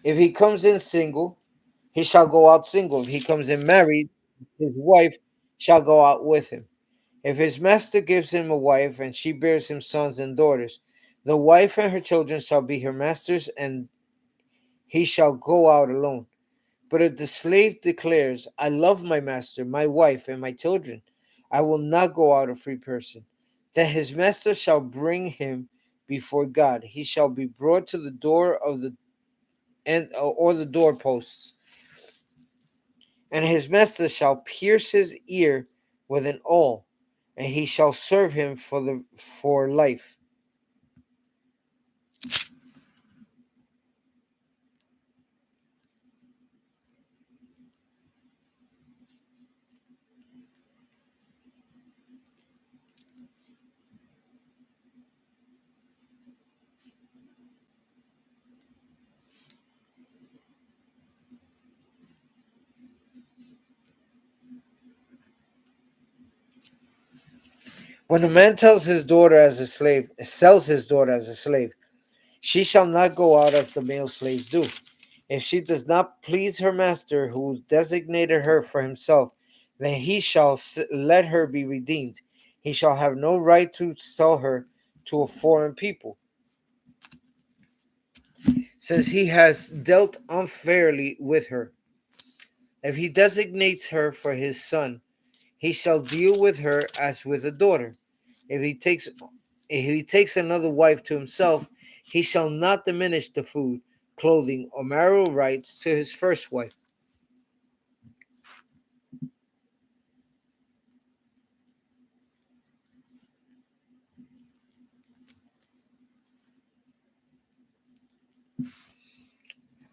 If he comes in single, he shall go out single. If he comes in married, his wife shall go out with him. If his master gives him a wife, and she bears him sons and daughters, the wife and her children shall be her master's, and he shall go out alone. But if the slave declares, "I love my master, my wife, and my children, I will not go out a free person," then his master shall bring him before God. He shall be brought to the door of the and or the doorposts, and his master shall pierce his ear with an awl, and he shall serve him for life. When a man sells his daughter as a slave, she shall not go out as the male slaves do. If she does not please her master, who designated her for himself, then he shall let her be redeemed. He shall have no right to sell her to a foreign people, since he has dealt unfairly with her. If he designates her for his son, he shall deal with her as with a daughter. If he takes if he takes another wife to himself, he shall not diminish the food, clothing, or marital rights to his first wife.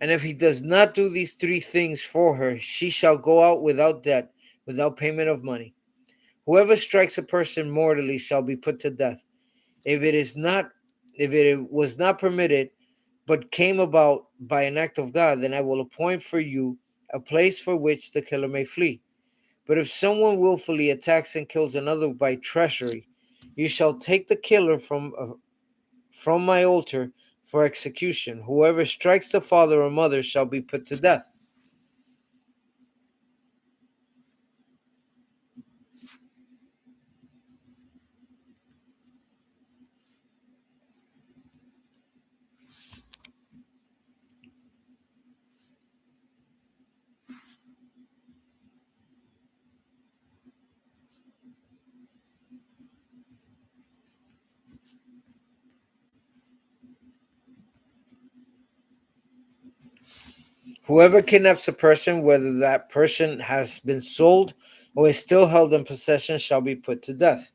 And if he does not do these three things for her, she shall go out without debt, without payment of money. Whoever strikes a person mortally shall be put to death. If it was not permitted but came about by an act of God, then I will appoint for you a place for which the killer may flee. But if someone willfully attacks and kills another by treachery, you shall take the killer from my altar for execution. Whoever strikes the father or mother shall be put to death. Whoever kidnaps a person, whether that person has been sold or is still held in possession, shall be put to death.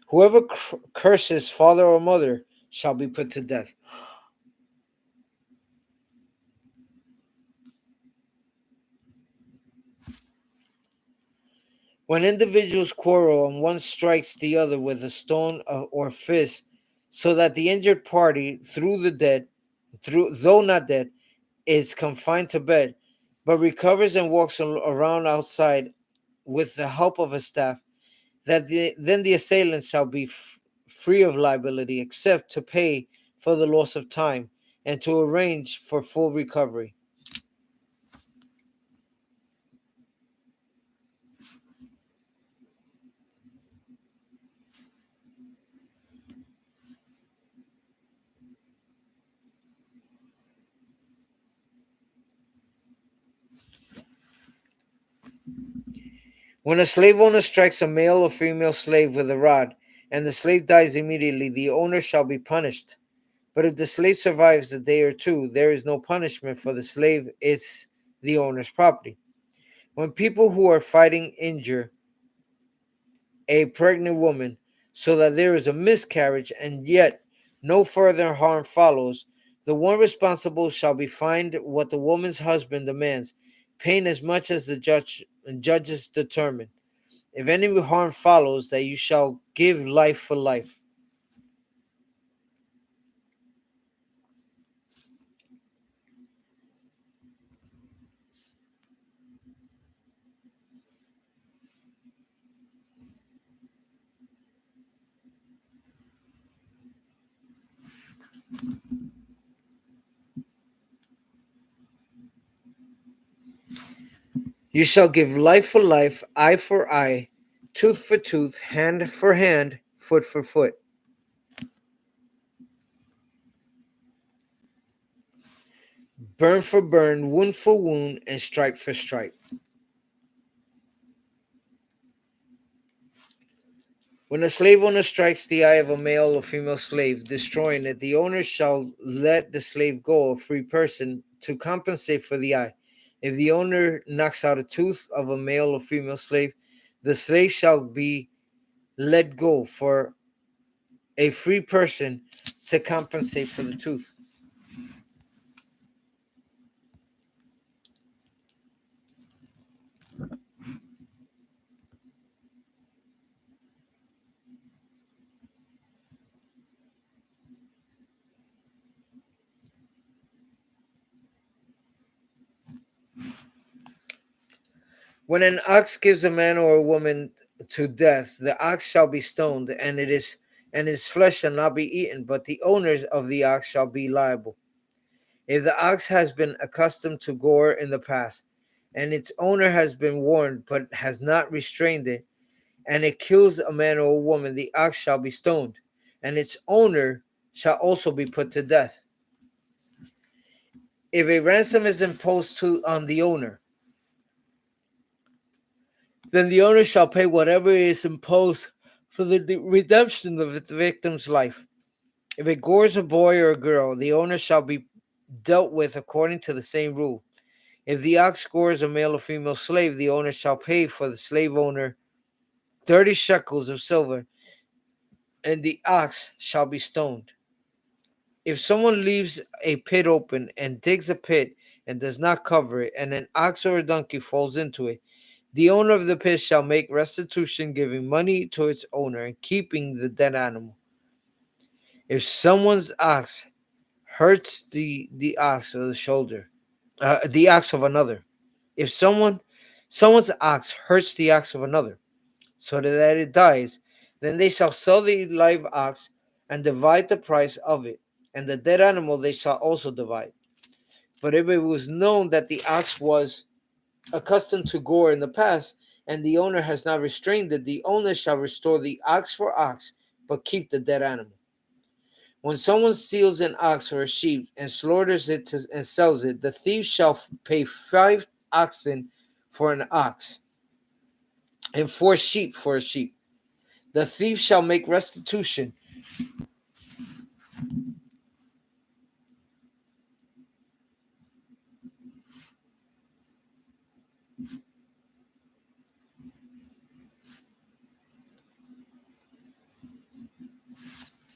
Whoever curses father or mother shall be put to death. When individuals quarrel and one strikes the other with a stone or fist, so that the injured party, though not dead, is confined to bed, but recovers and walks around outside with the help of a staff, then the assailant shall be free of liability, except to pay for the loss of time and to arrange for full recovery. When a slave owner strikes a male or female slave with a rod, and the slave dies immediately, the owner shall be punished. But if the slave survives a day or two, there is no punishment, for the slave is the owner's property. When people who are fighting injure a pregnant woman so that there is a miscarriage and yet no further harm follows, the one responsible shall be fined what the woman's husband demands, paying as much as the judges determine. If any harm follows, that you shall give life for life. You shall give life for life, eye for eye, tooth for tooth, hand for hand, foot for foot. Burn for burn, wound for wound, and stripe for stripe. When a slave owner strikes the eye of a male or female slave, destroying it, the owner shall let the slave go, a free person, to compensate for the eye. If the owner knocks out a tooth of a male or female slave, the slave shall be let go for a free person to compensate for the tooth. When an ox gives a man or a woman to death, the ox shall be stoned, and his flesh shall not be eaten, but the owners of the ox shall be liable. If the ox has been accustomed to gore in the past, and its owner has been warned but has not restrained it, and it kills a man or a woman, the ox shall be stoned, and its owner shall also be put to death. If a ransom is imposed on the owner, then the owner shall pay whatever is imposed for the redemption of the victim's life. If it gores a boy or a girl, the owner shall be dealt with according to the same rule. If the ox gores a male or female slave, the owner shall pay for the slave owner 30 shekels of silver, and the ox shall be stoned. If someone leaves a pit open and digs a pit and does not cover it, and an ox or a donkey falls into it, The owner of the pit shall make restitution, giving money to its owner and keeping the dead animal. If someone's ox hurts the ox or the shoulder, the ox of another, if someone's ox hurts the ox of another, so that it dies, then they shall sell the live ox and divide the price of it, and the dead animal they shall also divide. But if it was known that the ox was accustomed to gore in the past, and the owner has not restrained it, the owner shall restore the ox for ox, but keep the dead animal. When someone steals an ox or a sheep and slaughters it and sells it, the thief shall pay 5 oxen for an ox and 4 sheep for a sheep. The thief shall make restitution.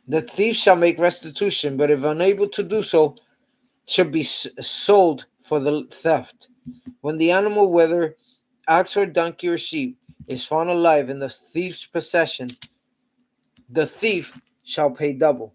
The thief shall make restitution, but if unable to do so, should be sold for the theft. When the animal, whether ox or donkey or sheep, is found alive in the thief's possession, the thief shall pay double.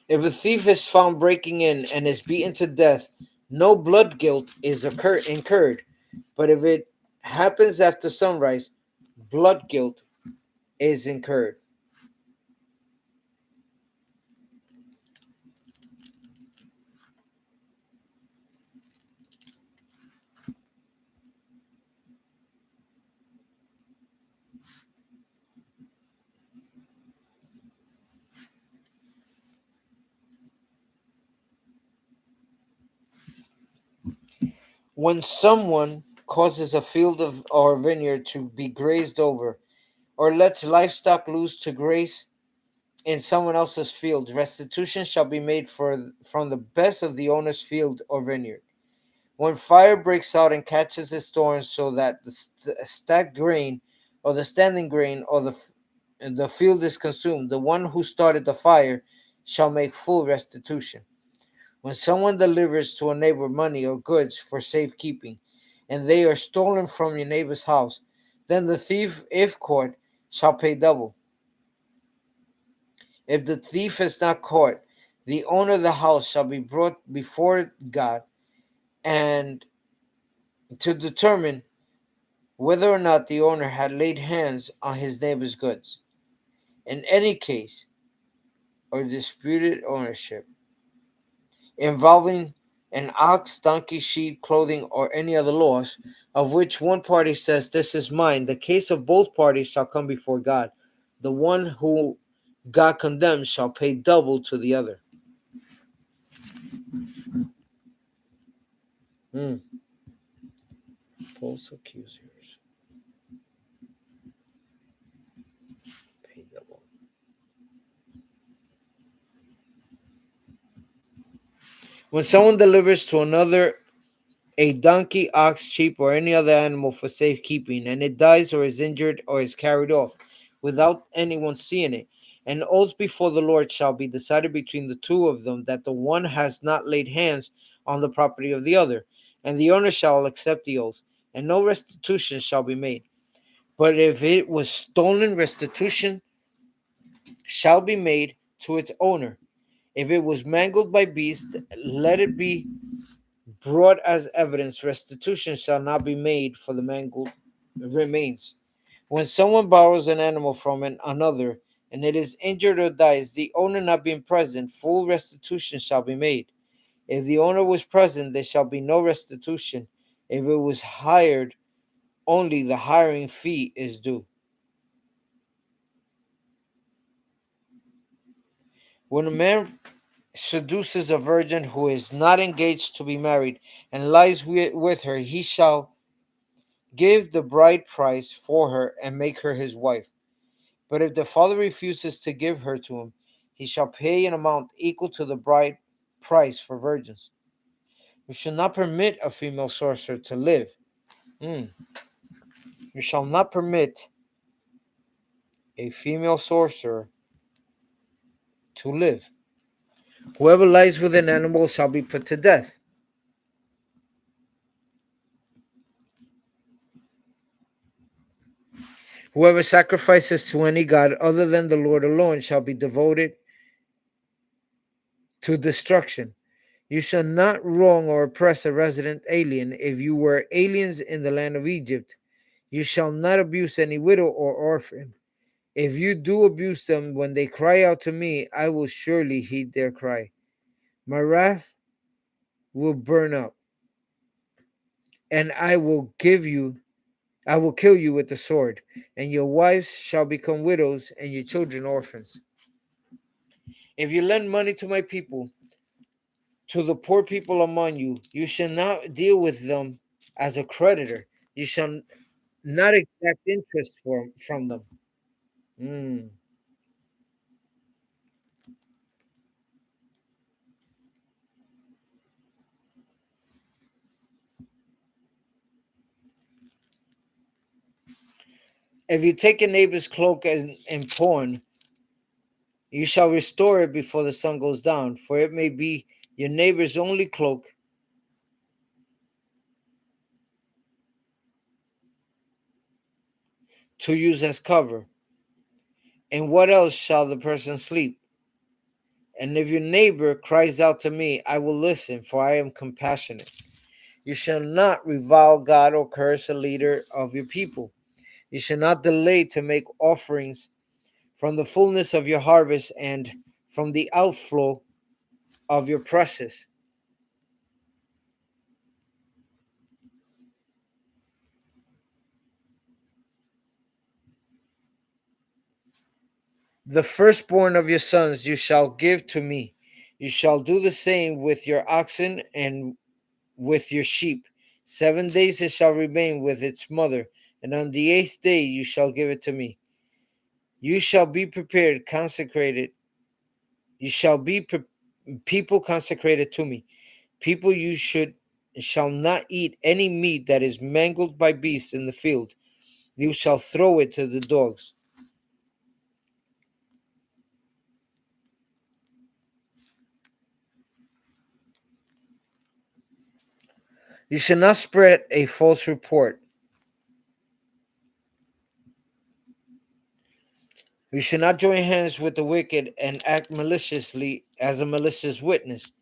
If a thief is found breaking in and is beaten to death, no blood guilt is incurred. But if it happens after sunrise, blood guilt is incurred. When someone causes a field or a vineyard to be grazed over, or lets livestock loose to graze in someone else's field, restitution shall be made from the best of the owner's field or vineyard. When fire breaks out and catches its thorns, so that the stacked grain or the standing grain or the field is consumed, the one who started the fire shall make full restitution. When someone delivers to a neighbor money or goods for safekeeping, and they are stolen from your neighbor's house, then the thief, if caught, shall pay double. If the thief is not caught, the owner of the house shall be brought before God and to determine whether or not the owner had laid hands on his neighbor's goods. In any case or disputed ownership involving an ox, donkey, sheep, clothing, or any other loss, of which one party says, "This is mine," the case of both parties shall come before God. The one who God condemns shall pay double to the other. False accusers pay double. When someone delivers to another a donkey, ox, sheep, or any other animal for safekeeping, and it dies or is injured or is carried off without anyone seeing it, an oath before the Lord shall be decided between the two of them that the one has not laid hands on the property of the other, and the owner shall accept the oath, and no restitution shall be made. But if it was stolen, restitution shall be made to its owner. If it was mangled by beast, let it be brought as evidence. Restitution shall not be made for the mangled remains. When someone borrows an animal from another, and it is injured or dies, the owner not being present, full restitution shall be made. If the owner was present, there shall be no restitution. If it was hired, only the hiring fee is due. When a man seduces a virgin who is not engaged to be married and lies with her, he shall give the bride price for her and make her his wife. But if the father refuses to give her to him, he shall pay an amount equal to the bride price for virgins. You shall not permit a female sorcerer to live. You shall not permit a female sorcerer to live. Whoever lies with an animal shall be put to death. Whoever sacrifices to any god other than the Lord alone shall be devoted to destruction. You shall not wrong or oppress a resident alien if you were aliens in the land of Egypt. You shall not abuse any widow or orphan. If you do abuse them when they cry out to me, I will surely heed their cry. My wrath will burn up, and I will kill you with the sword, and your wives shall become widows, and your children orphans. If you lend money to my people, to the poor people among you, you shall not deal with them as a creditor. You shall not exact interest from them. Mm. If you take a neighbor's cloak and pawn, you shall restore it before the sun goes down, for it may be your neighbor's only cloak to use as cover. And what else shall the person sleep? And if your neighbor cries out to me, I will listen, for I am compassionate. You shall not revile God or curse a leader of your people. You shall not delay to make offerings from the fullness of your harvest and from the outflow of your presses. The firstborn of your sons you shall give to me. You shall do the same with your oxen and with your sheep. 7 days it shall remain with its mother, and on the eighth day you shall give it to me. You shall be prepared, consecrated. You shall be people consecrated to me. People you shall not eat any meat that is mangled by beasts in the field. You shall throw it to the dogs. You shall not spread a false report. You shall not join hands with the wicked and act maliciously as a malicious witness.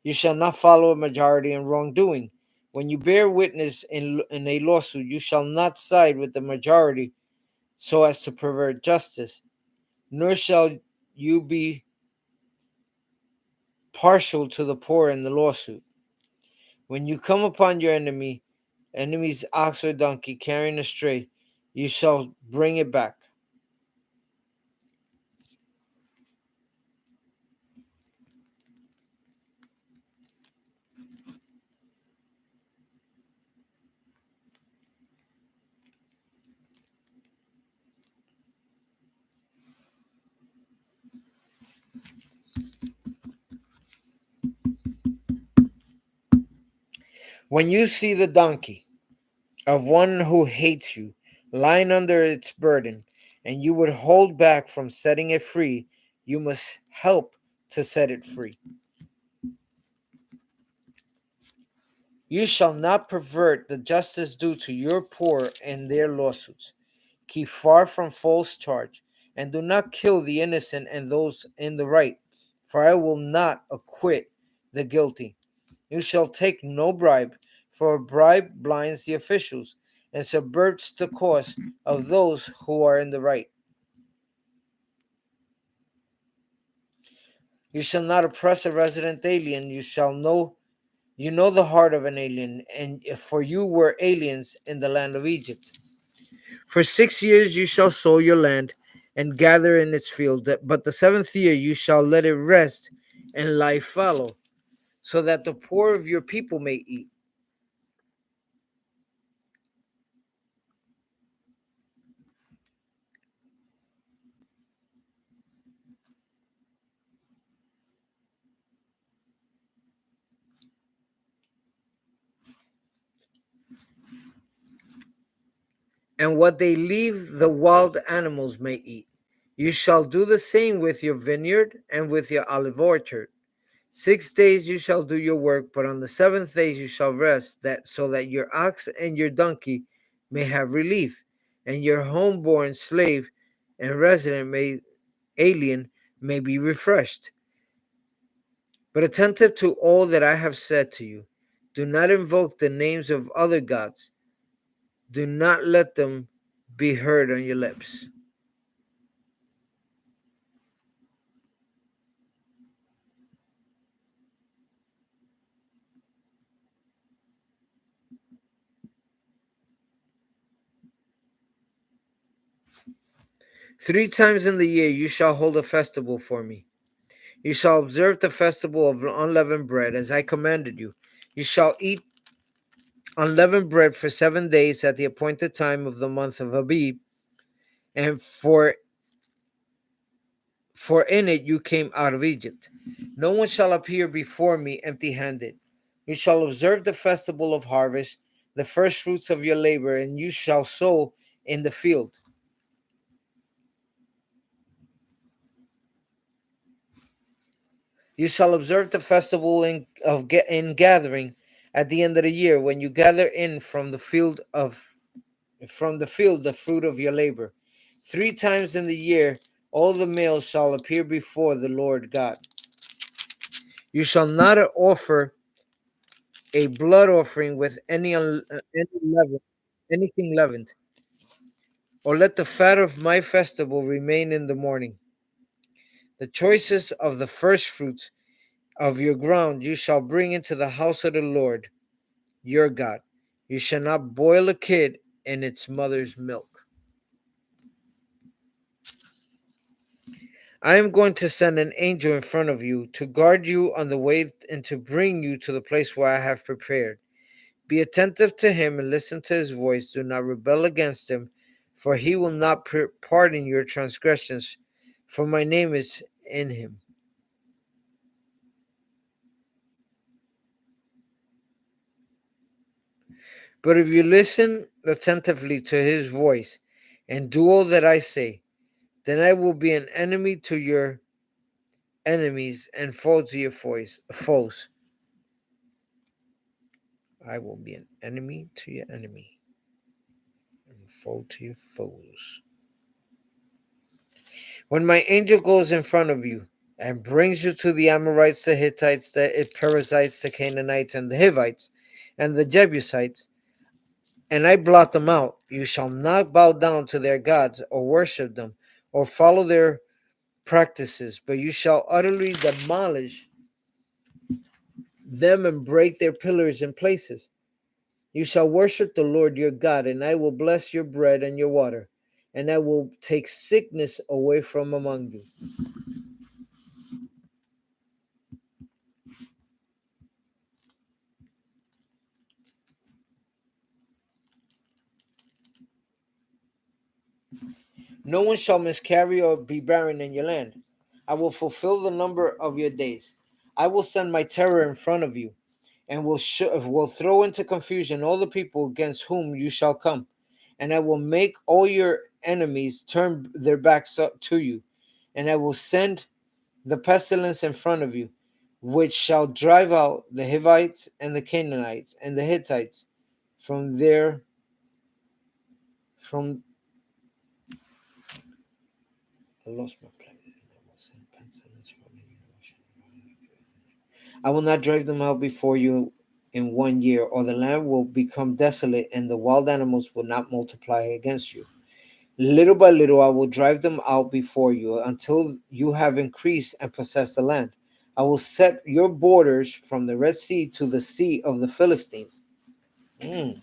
You shall not follow a majority in wrongdoing. When you bear witness in a lawsuit, you shall not side with the majority so as to pervert justice, nor shall you be partial to the poor in the lawsuit. When you come upon your enemy's ox or donkey carrying astray, you shall bring it back. When you see the donkey of one who hates you lying under its burden, and you would hold back from setting it free, you must help to set it free. You shall not pervert the justice due to your poor in their lawsuits. Keep far from false charge, and do not kill the innocent and those in the right, for I will not acquit the guilty. You shall take no bribe, for a bribe blinds the officials and subverts the cause of those who are in the right. You shall not oppress a resident alien. You know the heart of an alien, and for you were aliens in the land of Egypt. For 6 years you shall sow your land and gather in its field, but the seventh year you shall let it rest and life follow, so that the poor of your people may eat. And what they leave, the wild animals may eat. You shall do the same with your vineyard and with your olive orchard. 6 days you shall do your work, but on the seventh day you shall rest, that so that your ox and your donkey may have relief, and your homeborn slave and resident may alien may be refreshed. But attentive to all that I have said to you, do not invoke the names of other gods. Do not let them be heard on your lips. Three times in the year you shall hold a festival for me. You shall observe the festival of unleavened bread, as I commanded you. You shall eat unleavened bread for 7 days at the appointed time of the month of Abib, and for in it you came out of Egypt. No one shall appear before me empty-handed. You shall observe the festival of harvest, the first fruits of your labor, and you shall sow in the field. You shall observe the festival in gathering at the end of the year, when you gather in from the field the fruit of your labor. 3 times in the year all the males shall appear before the Lord God. You shall not offer a blood offering with anything leavened, or let the fat of my festival remain in the morning. The choices of the first fruits of your ground you shall bring into the house of the Lord your God. You shall not boil a kid in its mother's milk. I am going to send an angel in front of you to guard you on the way and to bring you to the place where I have prepared. Be attentive to him and listen to his voice. Do not rebel against him, for he will not pardon your transgressions, for my name is in him. But if you listen attentively to his voice and do all that I say, then I will be an enemy to your enemies and foe to your foes. I will be an enemy to your enemy and foe to your foes. When my angel goes in front of you and brings you to the Amorites, the Hittites, the Perizzites, the Canaanites, and the Hivites, and the Jebusites, and I blot them out, you shall not bow down to their gods or worship them or follow their practices, but you shall utterly demolish them and break their pillars in places. You shall worship the Lord your God, and I will bless your bread and your water, and I will take sickness away from among you. No one shall miscarry or be barren in your land. I will fulfill the number of your days. I will send my terror in front of you, and will throw into confusion all the people against whom you shall come. And I will make all your enemies turn their backs up to you. And I will send the pestilence in front of you, which shall drive out the Hivites and the Canaanites and the Hittites from there. From I lost my place. I will not drive them out before you in 1 year, or the land will become desolate, and the wild animals will not multiply against you. Little by little, I will drive them out before you until you have increased and possessed the land. I will set your borders from the Red Sea to the Sea of the Philistines, Mm.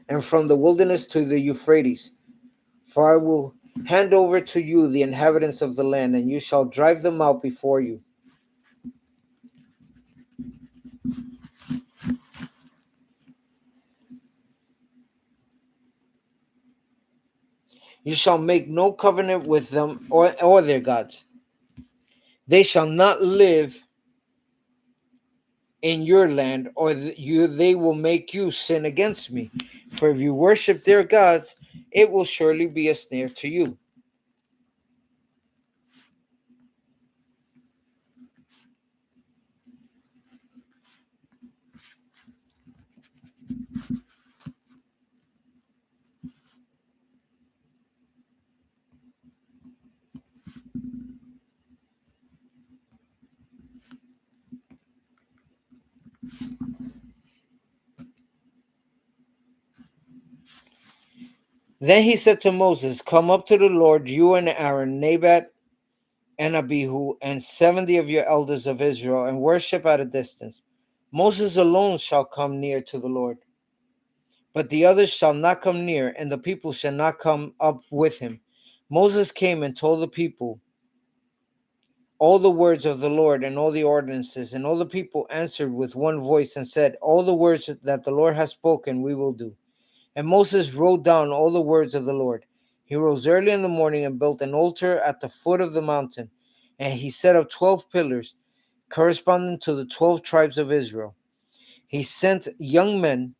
and from the wilderness to the Euphrates. For I will hand over to you the inhabitants of the land, and you shall drive them out before you. You shall make no covenant with them or their gods. They shall not live in your land, or they will make you sin against me. For if you worship their gods, it will surely be a snare to you. Then he said to Moses, come up to the Lord, you and Aaron, Nabat, and Abihu, and 70 of your elders of Israel, and worship at a distance. Moses alone shall come near to the Lord, but the others shall not come near, and the people shall not come up with him. Moses came and told the people all the words of the Lord and all the ordinances, and all the people answered with one voice and said, all the words that the Lord has spoken we will do. And Moses wrote down all the words of the Lord. He rose early in the morning and built an altar at the foot of the mountain, and he set up 12 pillars corresponding to the 12 tribes of Israel. He sent young men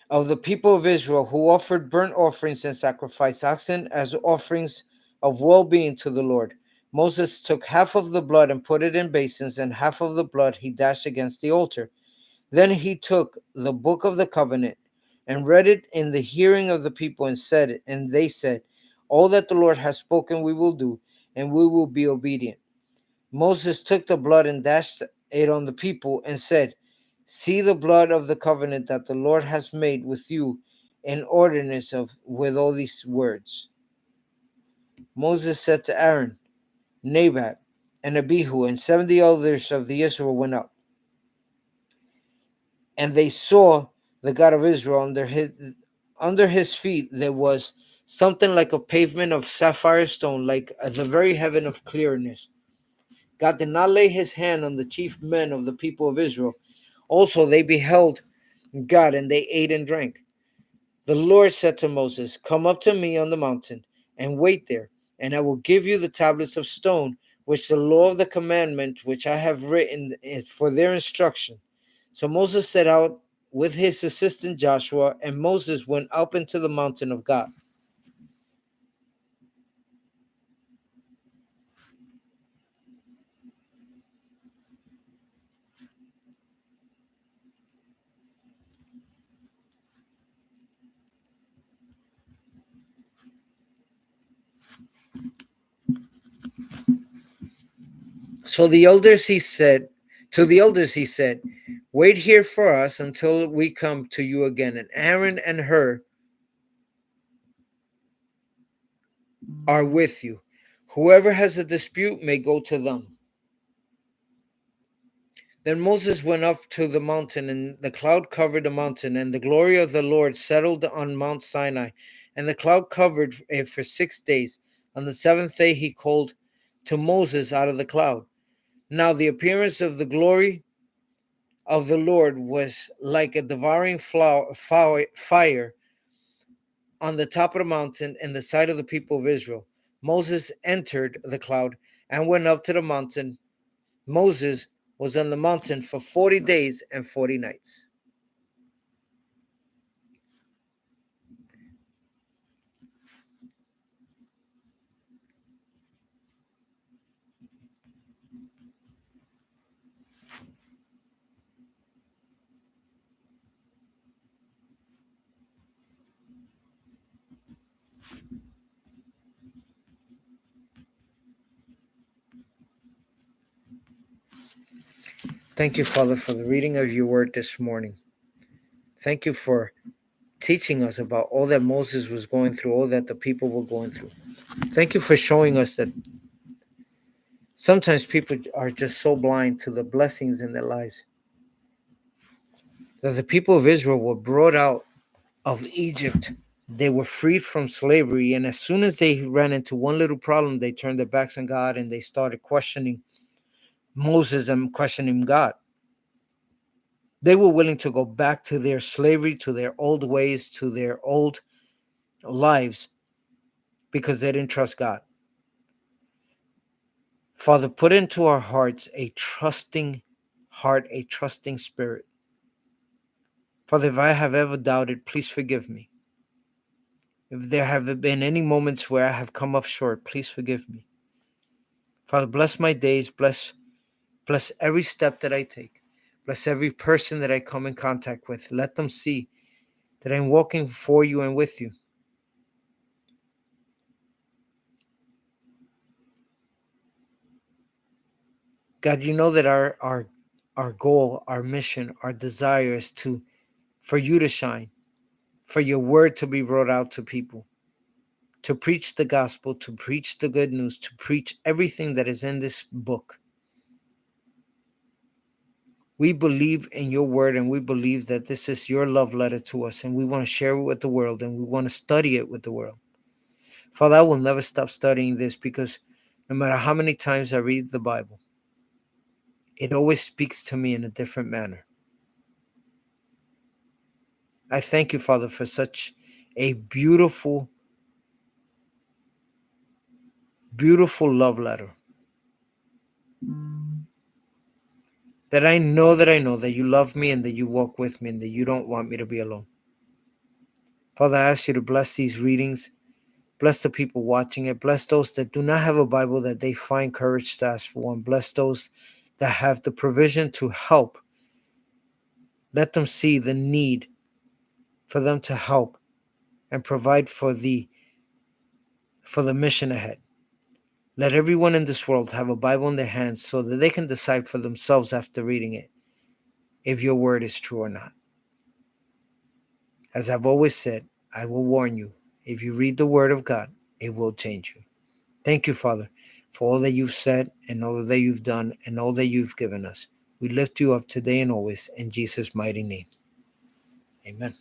of the people of Israel who offered burnt offerings and sacrificed oxen as offerings of well-being to the Lord. Moses took half of the blood and put it in basins, and half of the blood he dashed against the altar. Then he took the book of the covenant and read it in the hearing of the people, and they said, all that the Lord has spoken we will do, and we will be obedient. Moses took the blood and dashed it on the people and said, see the blood of the covenant that the Lord has made with you in ordinance of with all these words. Moses said to Aaron, Nabat, and Abihu, and 70 elders of the Israel went up. And they saw the God of Israel under his feet. There was something like a pavement of sapphire stone, like the very heaven of clearness. God did not lay his hand on the chief men of the people of Israel. Also they beheld God, and they ate and drank. The Lord said to Moses, come up to me on the mountain and wait there, and I will give you the tablets of stone, which the law of the commandment which I have written for their instruction. So Moses set out with his assistant Joshua, and Moses went up into the mountain of God. So the elders he said to the elders he said, wait here for us until we come to you again. And Aaron and Hur are with you. Whoever has a dispute may go to them. Then Moses went up to the mountain, and the cloud covered the mountain, and the glory of the Lord settled on Mount Sinai. And the cloud covered it for 6 days. On the seventh day he called to Moses out of the cloud. Now the appearance of the glory of the Lord was like a devouring fire on the top of the mountain in the sight of the people of Israel. Moses entered the cloud and went up to the mountain. Moses was on the mountain for 40 days and 40 nights. Thank you, Father, for the reading of your word this morning. Thank you for teaching us about all that Moses was going through, all that the people were going through. Thank you for showing us that sometimes people are just so blind to the blessings in their lives. That the people of Israel were brought out of Egypt. They were freed from slavery. And as soon as they ran into one little problem, they turned their backs on God and they started questioning Moses and questioning God. They were willing to go back to their slavery, to their old ways, to their old lives because they didn't trust God. Father, put into our hearts a trusting heart, a trusting spirit. Father, if I have ever doubted, please forgive me. If there have been any moments where I have come up short, please forgive me. Father, bless my days, bless every step that I take. Bless every person that I come in contact with. Let them see that I'm walking for you and with you. God, you know that our goal, our mission, our desire is for you to shine, for your word to be brought out to people, to preach the gospel, to preach the good news, to preach everything that is in this book. We believe in your word, and we believe that this is your love letter to us, and we want to share it with the world, and we want to study it with the world. Father, I will never stop studying this, because no matter how many times I read the Bible, it always speaks to me in a different manner. I thank you, Father, for such a beautiful, beautiful love letter. That I know that you love me, and that you walk with me, and that you don't want me to be alone. Father, I ask you to bless these readings. Bless the people watching it. Bless those that do not have a Bible, that they find courage to ask for one. Bless those that have the provision to help. Let them see the need for them to help and provide for the mission ahead. Let everyone in this world have a Bible in their hands, so that they can decide for themselves after reading it if your word is true or not. As I've always said, I will warn you, if you read the word of God, it will change you. Thank you, Father, for all that you've said and all that you've done and all that you've given us. We lift you up today and always in Jesus' mighty name. Amen.